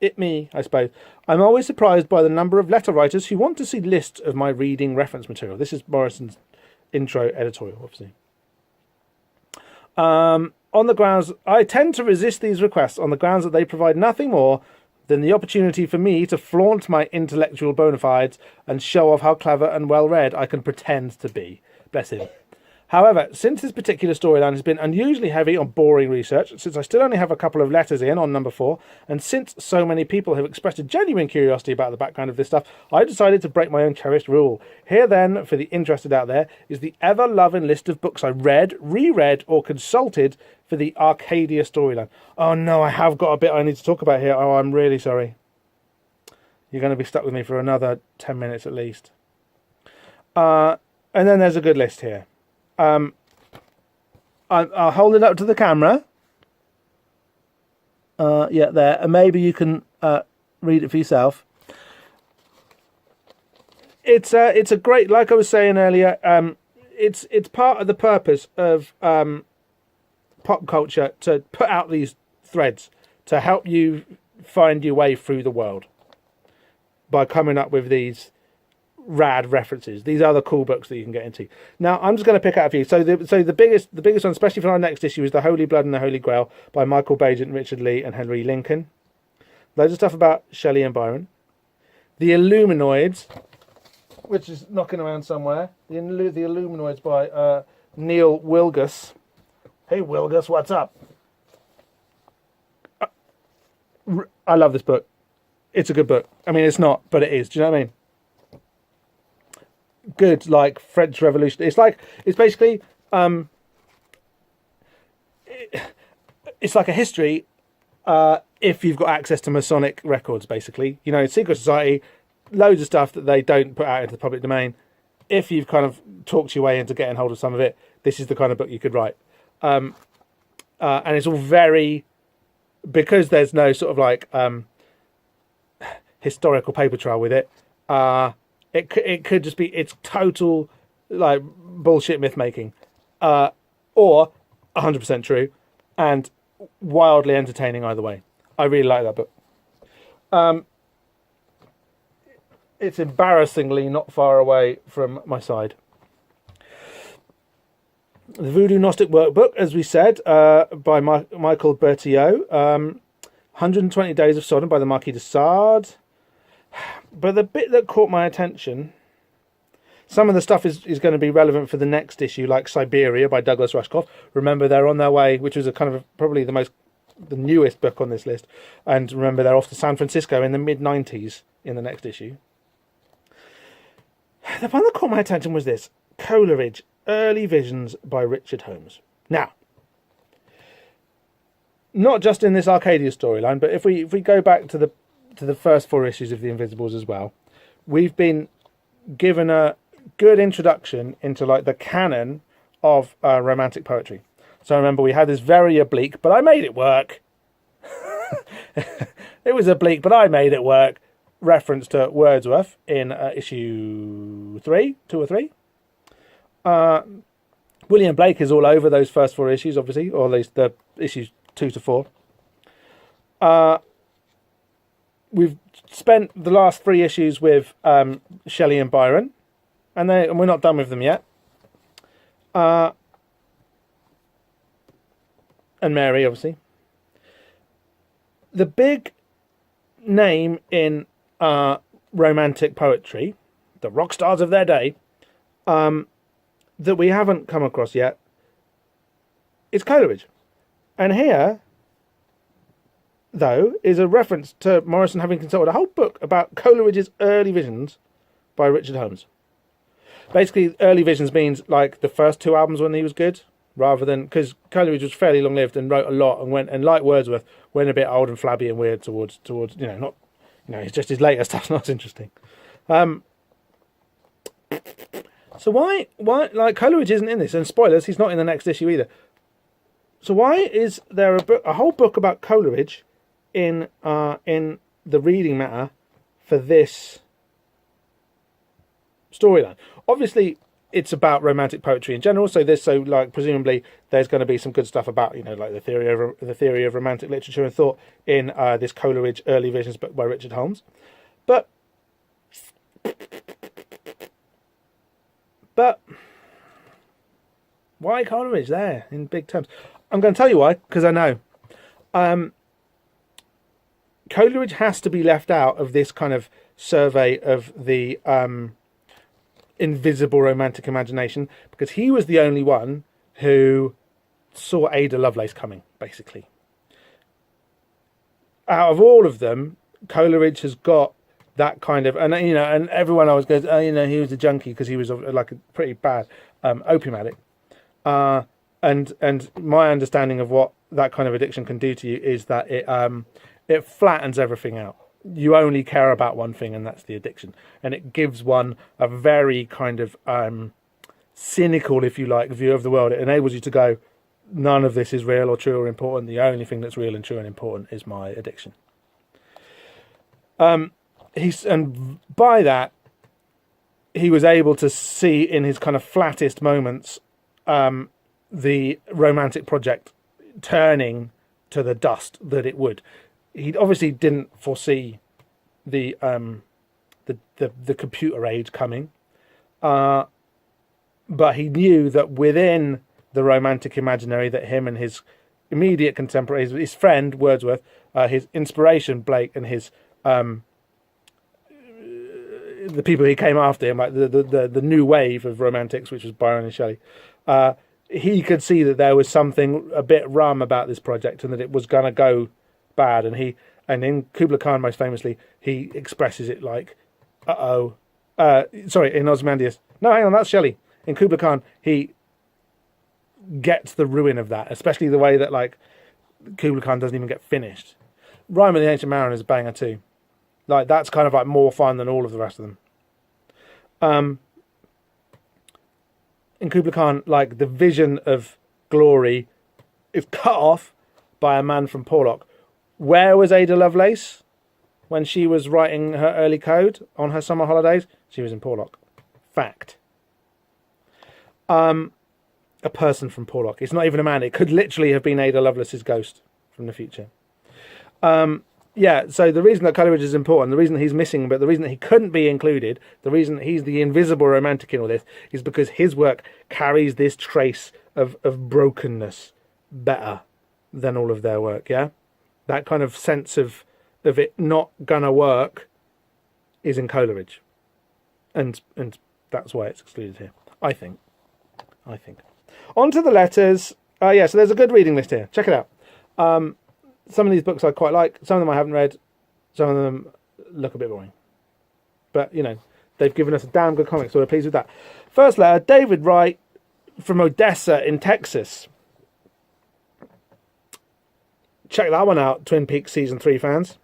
[SPEAKER 1] I suppose. I'm always surprised by the number of letter writers who want to see lists of my reading reference material. This is Morrison's intro editorial, obviously. On the grounds, I tend to resist these requests on the grounds that they provide nothing more than the opportunity for me to flaunt my intellectual bona fides and show off how clever and well-read I can pretend to be. Bless him. However, since this particular storyline has been unusually heavy on boring research, since I still only have a couple of letters in on number 4, and since so many people have expressed a genuine curiosity about the background of this stuff, I decided to break my own cherished rule. Here then, for the interested out there, is the ever-loving list of books I read, reread, or consulted for the Arcadia storyline. Oh no, I have got a bit I need to talk about here. Oh, I'm really sorry. You're going to be stuck with me for another 10 minutes at least. And then there's a good list here. I'll hold it up to the camera. Yeah, there. And maybe you can read it for yourself. It's a great, like I was saying earlier, it's part of the purpose of pop culture to put out these threads to help you find your way through the world by coming up with these rad references. These are the cool books that you can get into. Now, I'm just going to pick out a few. So the biggest one, especially for our next issue, is The Holy Blood and the Holy Grail by Michael Bagent, Richard Lee, and Henry Lincoln. Loads of stuff about Shelley and Byron. The Illuminoids, which is knocking around somewhere. The Illuminoids by Neil Wilgus. Hey, Wilgus, what's up? I love this book. It's a good book. I mean, it's not, but it is. Do you know what I mean? good like French Revolution. It's basically it's like a history if you've got access to Masonic records, basically. You know, secret society, loads of stuff that they don't put out into the public domain. If you've kind of talked your way into getting hold of some of it, this is the kind of book you could write. And it's all very, because there's no sort of like historical paper trail with it. It could just be, it's total like bullshit myth making, or 100% true, and wildly entertaining either way. I really like that book. It's embarrassingly not far away from my side. The Voodoo Gnostic Workbook, as we said, by Michael Bertillot. 120 Days of Sodom by the Marquis de Sade. But the bit that caught my attention, some of the stuff is going to be relevant for the next issue, like Siberia by Douglas Rushkoff. Remember, they're on their way, which was a kind of probably the newest book on this list. And remember, they're off to San Francisco in the mid-90s in the next issue. The one that caught my attention was this, Coleridge, Early Visions by Richard Holmes. Now, not just in this Arcadia storyline, but if we go back to the first 4 issues of The Invisibles as well, we've been given a good introduction into like the canon of romantic poetry. So remember, we had this very oblique, but I made it work. It was oblique, but I made it work. Reference to Wordsworth in issue 2 or 3. William Blake is all over those first 4 issues, obviously, or at least the issues 2 to 4. We've spent the last 3 issues with Shelley and Byron, and we're not done with them yet. And Mary, obviously. The big name in romantic poetry, the rock stars of their day, that we haven't come across yet, is Coleridge. And here, though, is a reference to Morrison having consulted a whole book about Coleridge's Early Visions by Richard Holmes. Basically, Early Visions means like the first 2 albums when he was good, rather than, because Coleridge was fairly long-lived and wrote a lot and like Wordsworth, went a bit old and flabby and weird towards it's just his later stuff's not as interesting. So why like Coleridge isn't in this, and spoilers, he's not in the next issue either. So why is there a whole book about Coleridge in the reading matter for this storyline? Obviously, it's about romantic poetry in general. So presumably there's going to be some good stuff about like the theory of romantic literature and thought in this Coleridge Early Visions book by Richard Holmes. But why Coleridge there in big terms? I'm going to tell you why, because I know. Coleridge has to be left out of this kind of survey of the invisible romantic imagination, because he was the only one who saw Ada Lovelace coming, basically. Out of all of them, Coleridge has got that kind of, and everyone always goes, he was a junkie because he was like a pretty bad opium addict. And my understanding of what that kind of addiction can do to you is that it flattens everything out. You only care about one thing, and that's the addiction. And it gives one a very kind of cynical, if you like, view of the world. It enables you to go, none of this is real or true or important. The only thing that's real and true and important is my addiction. And by that, he was able to see in his kind of flattest moments the romantic project turning to the dust that it would. He obviously didn't foresee the computer age coming, but he knew that within the romantic imaginary that him and his immediate contemporaries, his friend Wordsworth, his inspiration Blake, and his the people he came after him, like the new wave of romantics, which was Byron and Shelley, he could see that there was something a bit rum about this project and that it was going to go bad. And in Kubla Khan, most famously, he expresses it like, Sorry, in Ozymandias. No, hang on, that's Shelley. In Kubla Khan, he gets the ruin of that, especially the way that like Kubla Khan doesn't even get finished. Rime of the Ancient Mariner is a banger too. Like that's kind of like more fun than all of the rest of them. In Kubla Khan, like the vision of glory is cut off by a man from Porlock. Where was Ada Lovelace when she was writing her early code on her summer holidays? She was in Porlock. Fact. A person from Porlock. It's not even a man. It could literally have been Ada Lovelace's ghost from the future. Yeah, so the reason that Coleridge is important, the reason he's missing, but the reason that he couldn't be included, the reason he's the invisible romantic in all this, is because his work carries this trace of brokenness better than all of their work, yeah? That kind of sense of it not gonna work is in Coleridge. And that's why it's excluded here, I think. On to the letters. Yeah, so there's a good reading list here. Check it out. Some of these books I quite like. Some of them I haven't read. Some of them look a bit boring. But, you know, they've given us a damn good comic, so we're pleased with that. First letter, David Wright from Odessa in Texas. Check that one out, Twin Peaks Season 3 fans.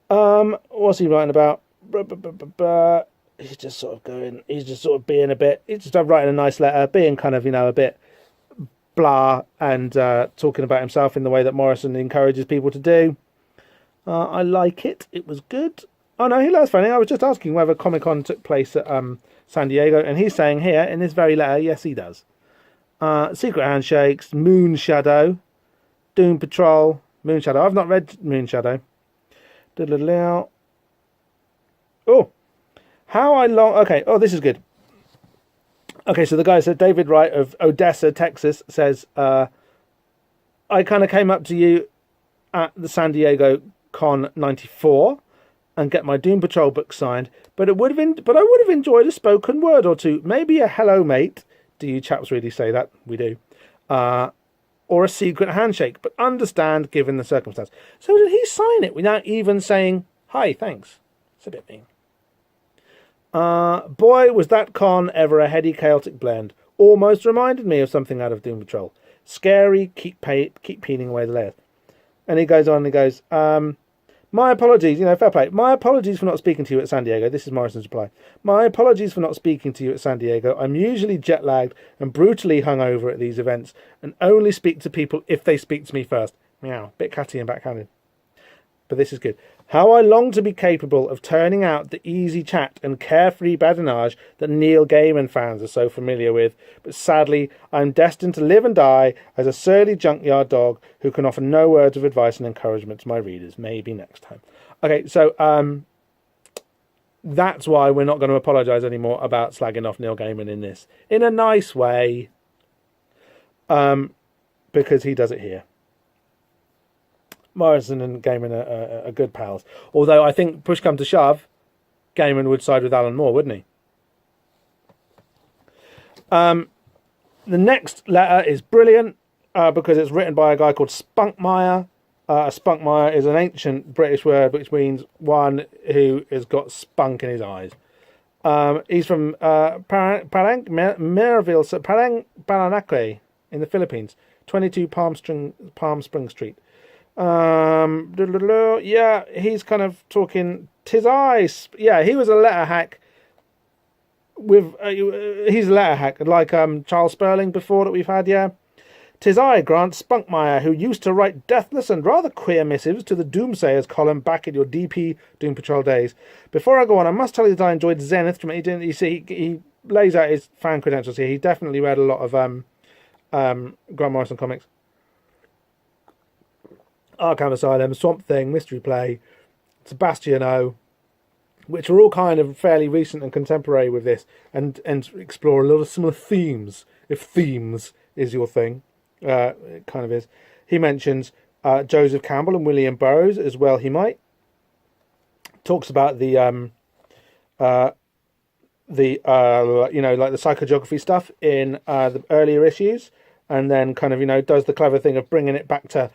[SPEAKER 1] What's he writing about? He's just sort of being a bit, he's just writing a nice letter, being kind of, you know, a bit blah, and talking about himself in the way that Morrison encourages people to do. I like it. It was good. Oh no, that's funny. I was just asking whether Comic-Con took place at San Diego, and he's saying here in this very letter, yes, he does. Secret Handshakes, Moon Shadow, Doom Patrol, Moon Shadow. I've not read Moon Shadow. Oh, okay. Oh, this is good. Okay, so the guy said, David Wright of Odessa, Texas, says, I kind of came up to you at the San Diego Con 94 and get my Doom Patrol book signed, but I would have enjoyed a spoken word or two, maybe a hello mate. Do you chaps really say that? We do. Or a secret handshake, but understand given the circumstance. So did he sign it without even saying, hi, thanks? It's a bit mean. Boy, was that con ever a heady, chaotic blend. Almost reminded me of something out of Doom Patrol. Scary, keep peeling away the layers. And he goes on, my apologies, fair play. My apologies for not speaking to you at San Diego. This is Morrison's reply. My apologies for not speaking to you at San Diego. I'm usually jet-lagged and brutally hungover at these events and only speak to people if they speak to me first. Meow. Bit catty and backhanded. But this is good. How I long to be capable of turning out the easy chat and carefree badinage that Neil Gaiman fans are so familiar with, but sadly I'm destined to live and die as a surly junkyard dog who can offer no words of advice and encouragement to my readers. Maybe next time. Okay, so that's why we're not going to apologise anymore about slagging off Neil Gaiman in this. In a nice way. Because he does it here. Morrison and Gaiman are good pals. Although I think, push come to shove, Gaiman would side with Alan Moore, wouldn't he? The next letter is brilliant because it's written by a guy called Spunkmeyer. A Spunkmeyer is an ancient British word which means one who has got spunk in his eyes. He's from Paranaque in the Philippines, 22 Palm Spring Street. Yeah, he's kind of talking. Tis I. Yeah, he was a letter hack. He's a letter hack like Charles Sperling before that we've had. Yeah, tis I, Grant Spunkmeyer, who used to write deathless and rather queer missives to the Doomsayers column back in your DP Doom Patrol days. Before I go on, I must tell you that I enjoyed Zenith. You see, he lays out his fan credentials here. He definitely read a lot of Grant Morrison comics. Arkham Asylum, Swamp Thing, Mystery Play, Sebastian O, which are all kind of fairly recent and contemporary with this, and explore a lot of similar themes, if themes is your thing. It kind of is. He mentions Joseph Campbell and William Burroughs as well, he might. Talks about the like the psychogeography stuff in the earlier issues, and then kind of, does the clever thing of bringing it back to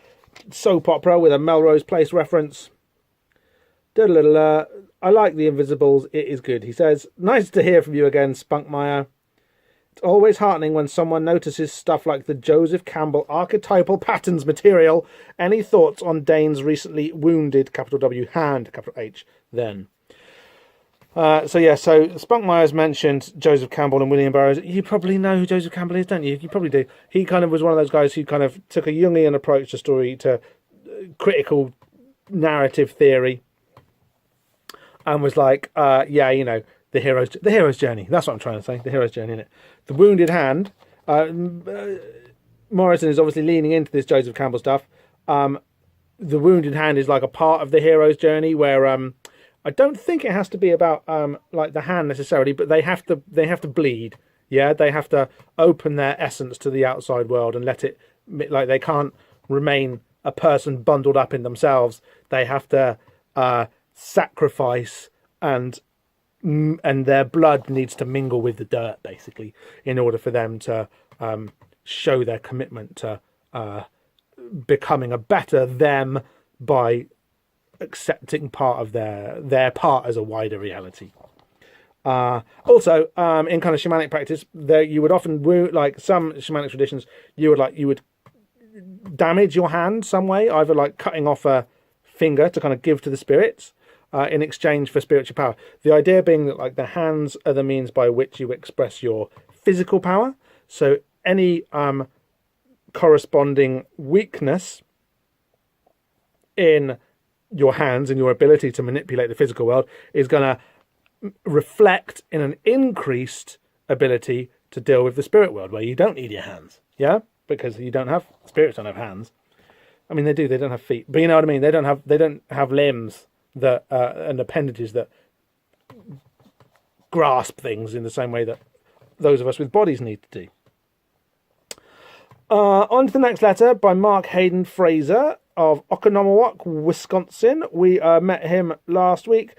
[SPEAKER 1] soap opera with a Melrose Place reference. I like the Invisibles. It is good. He says, nice to hear from you again, Spunkmeyer. It's always heartening when someone notices stuff like the Joseph Campbell archetypal patterns material. Any thoughts on Dane's recently wounded, capital W, hand, capital H, then? So Spunkmeyer's mentioned Joseph Campbell and William Burroughs. You probably know who Joseph Campbell is, don't you? You probably do. He kind of was one of those guys who kind of took a Jungian approach to critical narrative theory, and was like, the hero's journey. That's what I'm trying to say. The hero's journey, innit? The wounded hand. Morrison is obviously leaning into this Joseph Campbell stuff. The wounded hand is like a part of the hero's journey where I don't think it has to be about like the hand necessarily, but they have to bleed. Yeah, they have to open their essence to the outside world and let it, like, they can't remain a person bundled up in themselves. They have to sacrifice, and their blood needs to mingle with the dirt, basically, in order for them to show their commitment to becoming a better them by accepting part of their part as a wider reality. Also, in kind of shamanic practice, there you would often like some shamanic traditions, you would damage your hand some way, either like cutting off a finger to kind of give to the spirits in exchange for spiritual power. The idea being that like the hands are the means by which you express your physical power. So any corresponding weakness in your hands and your ability to manipulate the physical world is going to reflect in an increased ability to deal with the spirit world, where you don't need your hands, yeah, because spirits don't have hands. I mean, they do. They don't have feet, but you know what I mean. They don't have limbs that and appendages that grasp things in the same way that those of us with bodies need to do. On to the next letter by Mark Hayden Fraser of Oconomowoc, Wisconsin. We met him last week.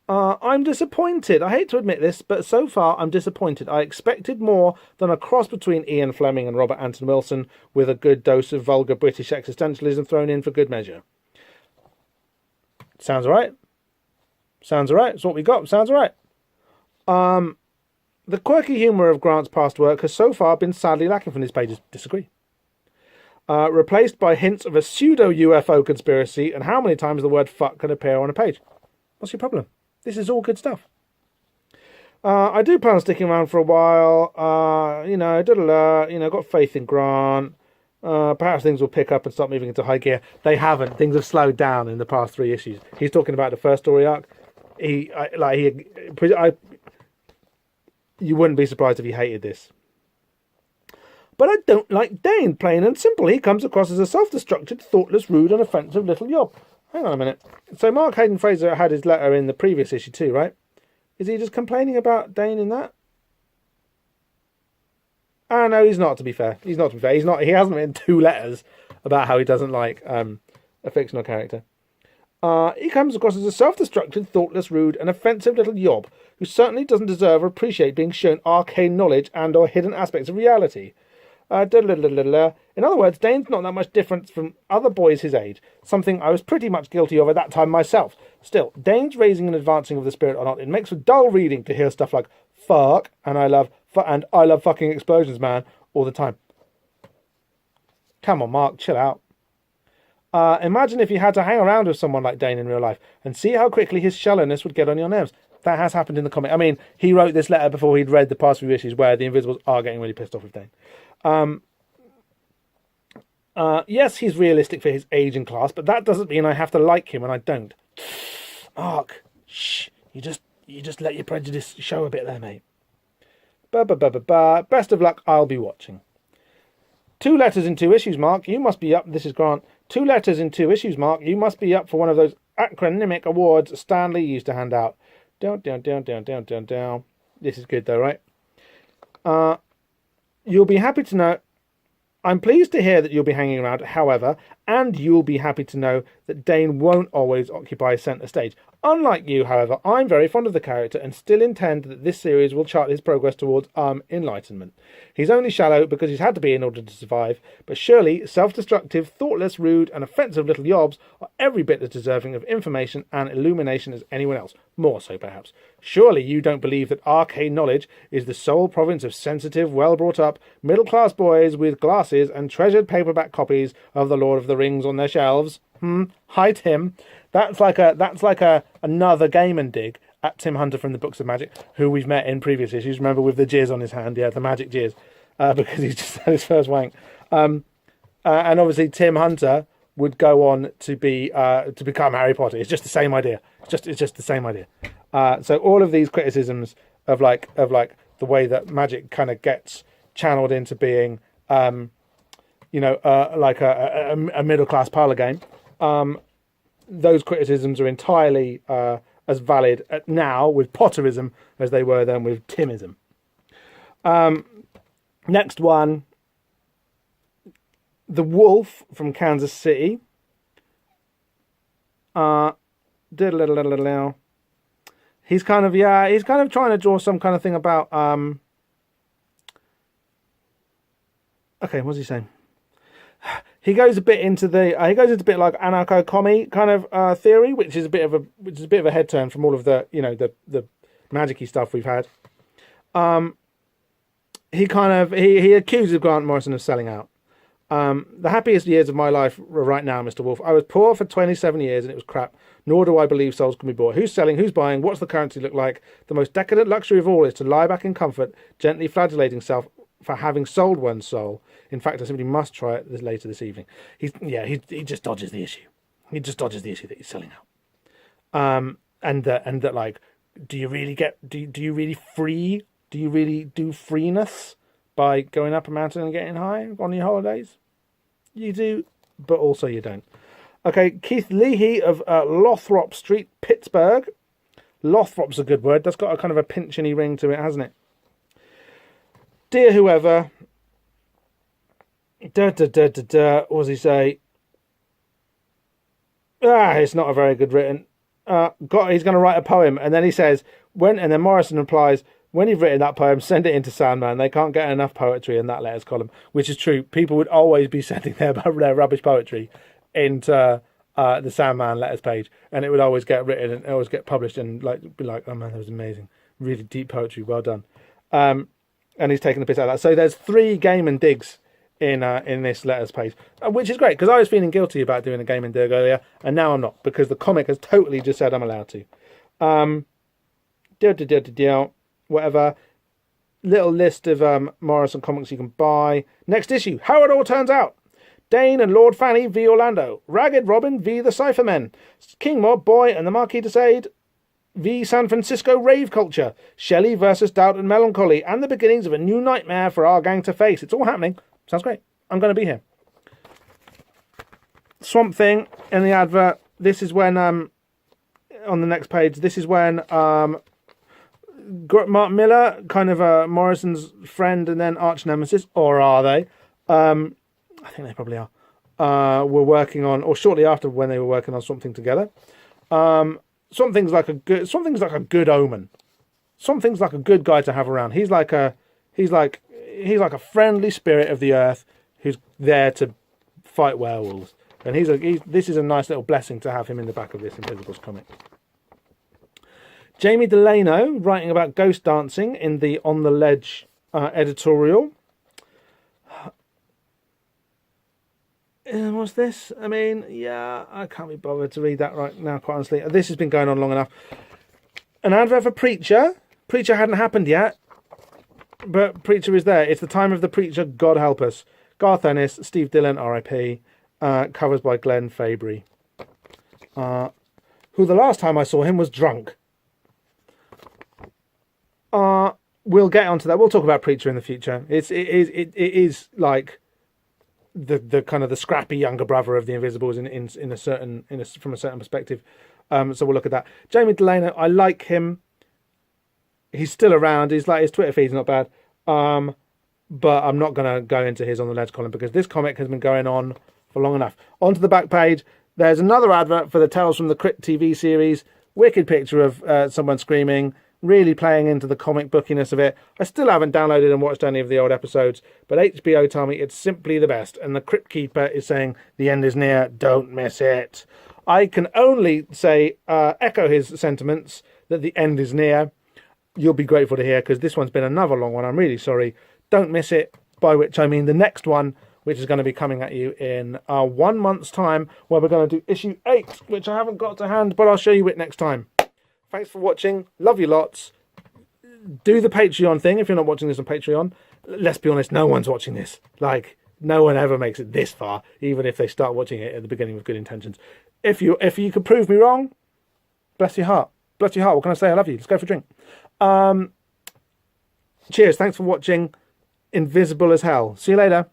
[SPEAKER 1] I'm disappointed. I hate to admit this, but so far I'm disappointed. I expected more than a cross between Ian Fleming and Robert Anton Wilson, with a good dose of vulgar British existentialism thrown in for good measure. Sounds all right. Sounds all right. It's what we got. Sounds all right. The quirky humour of Grant's past work has so far been sadly lacking from these pages. Disagree. Replaced by hints of a pseudo-UFO conspiracy, and how many times the word fuck can appear on a page. What's your problem? This is all good stuff. I do plan on sticking around for a while. Got faith in Grant. Perhaps things will pick up and start moving into high gear. They haven't. Things have slowed down in the past 3 issues. He's talking about the first story arc. You wouldn't be surprised if he hated this. But I don't like Dane, plain and simple. He comes across as a self-destructed, thoughtless, rude and offensive little yob. Hang on a minute. So Mark Hayden Fraser had his letter in the previous issue too, right? Is he just complaining about Dane in that? Ah, no, he's not, to be fair. He hasn't written 2 letters about how he doesn't like a fictional character. He comes across as a self-destructed, thoughtless, rude and offensive little yob who certainly doesn't deserve or appreciate being shown arcane knowledge and or hidden aspects of reality. In other words, Dane's not that much different from other boys his age, something I was pretty much guilty of at that time myself. Still, Dane's raising and advancing of the spirit or not, it makes for dull reading to hear stuff like fuck and I love fucking explosions, man, all the time. Come on, Mark, chill out. Imagine if you had to hang around with someone like Dane in real life and see how quickly his shallowness would get on your nerves. That has happened in the comic. I mean, he wrote this letter before he'd read the past few issues where the Invisibles are getting really pissed off with Dane. Yes, he's realistic for his age and class, but that doesn't mean I have to like him, and I don't. Mark, shh, you just let your prejudice show a bit there, mate. Best of luck, I'll be watching. 2 letters in 2 issues, Mark. You must be up. This is Grant. 2 letters in 2 issues, Mark. You must be up for one of those acronymic awards Stanley used to hand out. Down. This is good, though, right? You'll be happy to know. I'm pleased to hear that you'll be hanging around. However, And you'll be happy to know that Dane won't always occupy centre stage. Unlike you, however, I'm very fond of the character and still intend that this series will chart his progress towards enlightenment. He's only shallow because he's had to be in order to survive, but surely self-destructive, thoughtless, rude and offensive little yobs are every bit as deserving of information and illumination as anyone else. More so, perhaps. Surely you don't believe that arcane knowledge is the sole province of sensitive, well-brought-up, middle-class boys with glasses and treasured paperback copies of The Lord of the Rings on their shelves? Hi, Tim. That's like another game and dig at Tim Hunter from the Books of Magic, who we've met in previous issues. Remember, with the jizz on his hand, yeah, the magic jizz, because he's just had his first wank. And obviously, Tim Hunter would go on to become Harry Potter. It's just the same idea. It's just the same idea. So all of these criticisms of like the way that magic kind of gets channeled into being, like a middle class parlor game. Those criticisms are entirely as valid now with Potterism as they were then with Timism. Next one, the Wolf from Kansas City. He's kind of trying to draw some kind of thing about. Okay, what's he saying? He goes a bit into like anarcho-commie kind of theory, which is a bit of a head turn from all of the the magic-y stuff we've had. He accuses Grant Morrison of selling out. The happiest years of my life are right now, Mr. Wolf. I was poor for 27 years and it was crap. Nor do I believe souls can be bought. Who's selling? Who's buying? What's the currency look like? The most decadent luxury of all is to lie back in comfort, gently flagellating self for having sold one's soul. In fact, I simply must try it later this evening. He just dodges the issue. He just dodges the issue that he's selling out. And that like, do you really do freeness by going up a mountain and getting high on your holidays? You do, but also you don't. Okay, Keith Leahy of Lothrop Street, Pittsburgh. Lothrop's a good word. That's got a kind of a pinch-y ring to it, hasn't it? Dear whoever, what does he say? It's not a very good written. He's going to write a poem, and then he says, and then Morrison replies, when you've written that poem, send it into Sandman. They can't get enough poetry in that letters column, which is true. People would always be sending their rubbish poetry into the Sandman letters page, and it would always get written and always get published and be like, oh man, that was amazing. Really deep poetry, well done. And he's taking the piss out of that. So there's 3 game and digs in this letters page, which is great, because I was feeling guilty about doing a game and dig earlier, and now I'm not, because the comic has totally just said I'm allowed to. Whatever. Little list of Morrison comics you can buy. Next issue, How It All Turns Out. Dane and Lord Fanny v Orlando. Ragged Robin v the Cyphermen. King Mob Boy and the Marquis de Sade v San Francisco Rave Culture. Shelley versus Doubt and Melancholy. And the beginnings of a new nightmare for our gang to face. It's all happening. Sounds great. I'm going to be here. Swamp Thing in the advert. This is when, on the next page, this is when Mark Miller, kind of Morrison's friend and then arch nemesis, or are they? I think they probably are. Were working on, or shortly after when they were working on Swamp Thing together. Something's like a good omen. Something's like a good guy to have around. He's like a friendly spirit of the earth who's there to fight werewolves. And this is a nice little blessing to have him in the back of this Invisibles comic. Jamie Delano writing about ghost dancing in the On the Ledge editorial. What's this? I mean, yeah, I can't be bothered to read that right now, quite honestly. This has been going on long enough. An advert for Preacher. Preacher hadn't happened yet, but Preacher is there. It's the time of the Preacher, God help us. Garth Ennis, Steve Dillon, R.I.P. Covers by Glenn Fabry. Who the last time I saw him was drunk. We'll get onto that. We'll talk about Preacher in the future. It is like the kind of the scrappy younger brother of the Invisibles from a certain perspective. So we'll look at that. Jamie Delano, I like him. He's still around. His Twitter feed's not bad. But I'm not going to go into his On the Ledge column because this comic has been going on for long enough. Onto the back page, there's another advert for the Tales from the Crypt TV series. Wicked picture of someone screaming, really playing into the comic bookiness of it. I still haven't downloaded and watched any of the old episodes, but HBO tell me it's simply the best, and the Crypt Keeper is saying the end is near, don't miss it. I can only say, echo his sentiments, that the end is near. You'll be grateful to hear, because this one's been another long one. I'm really sorry. Don't miss it, by which I mean the next one, which is going to be coming at you in 1 month's time, where we're going to do issue 8, which I haven't got to hand, but I'll show you it next time. Thanks for watching. Love you lots. Do the Patreon thing if you're not watching this on Patreon. Let's be honest, no one's watching this. Like, no one ever makes it this far, even if they start watching it at the beginning with good intentions. If you could prove me wrong, bless your heart. Bless your heart. What can I say? I love you. Let's go for a drink. Cheers. Thanks for watching. Invisible as hell. See you later.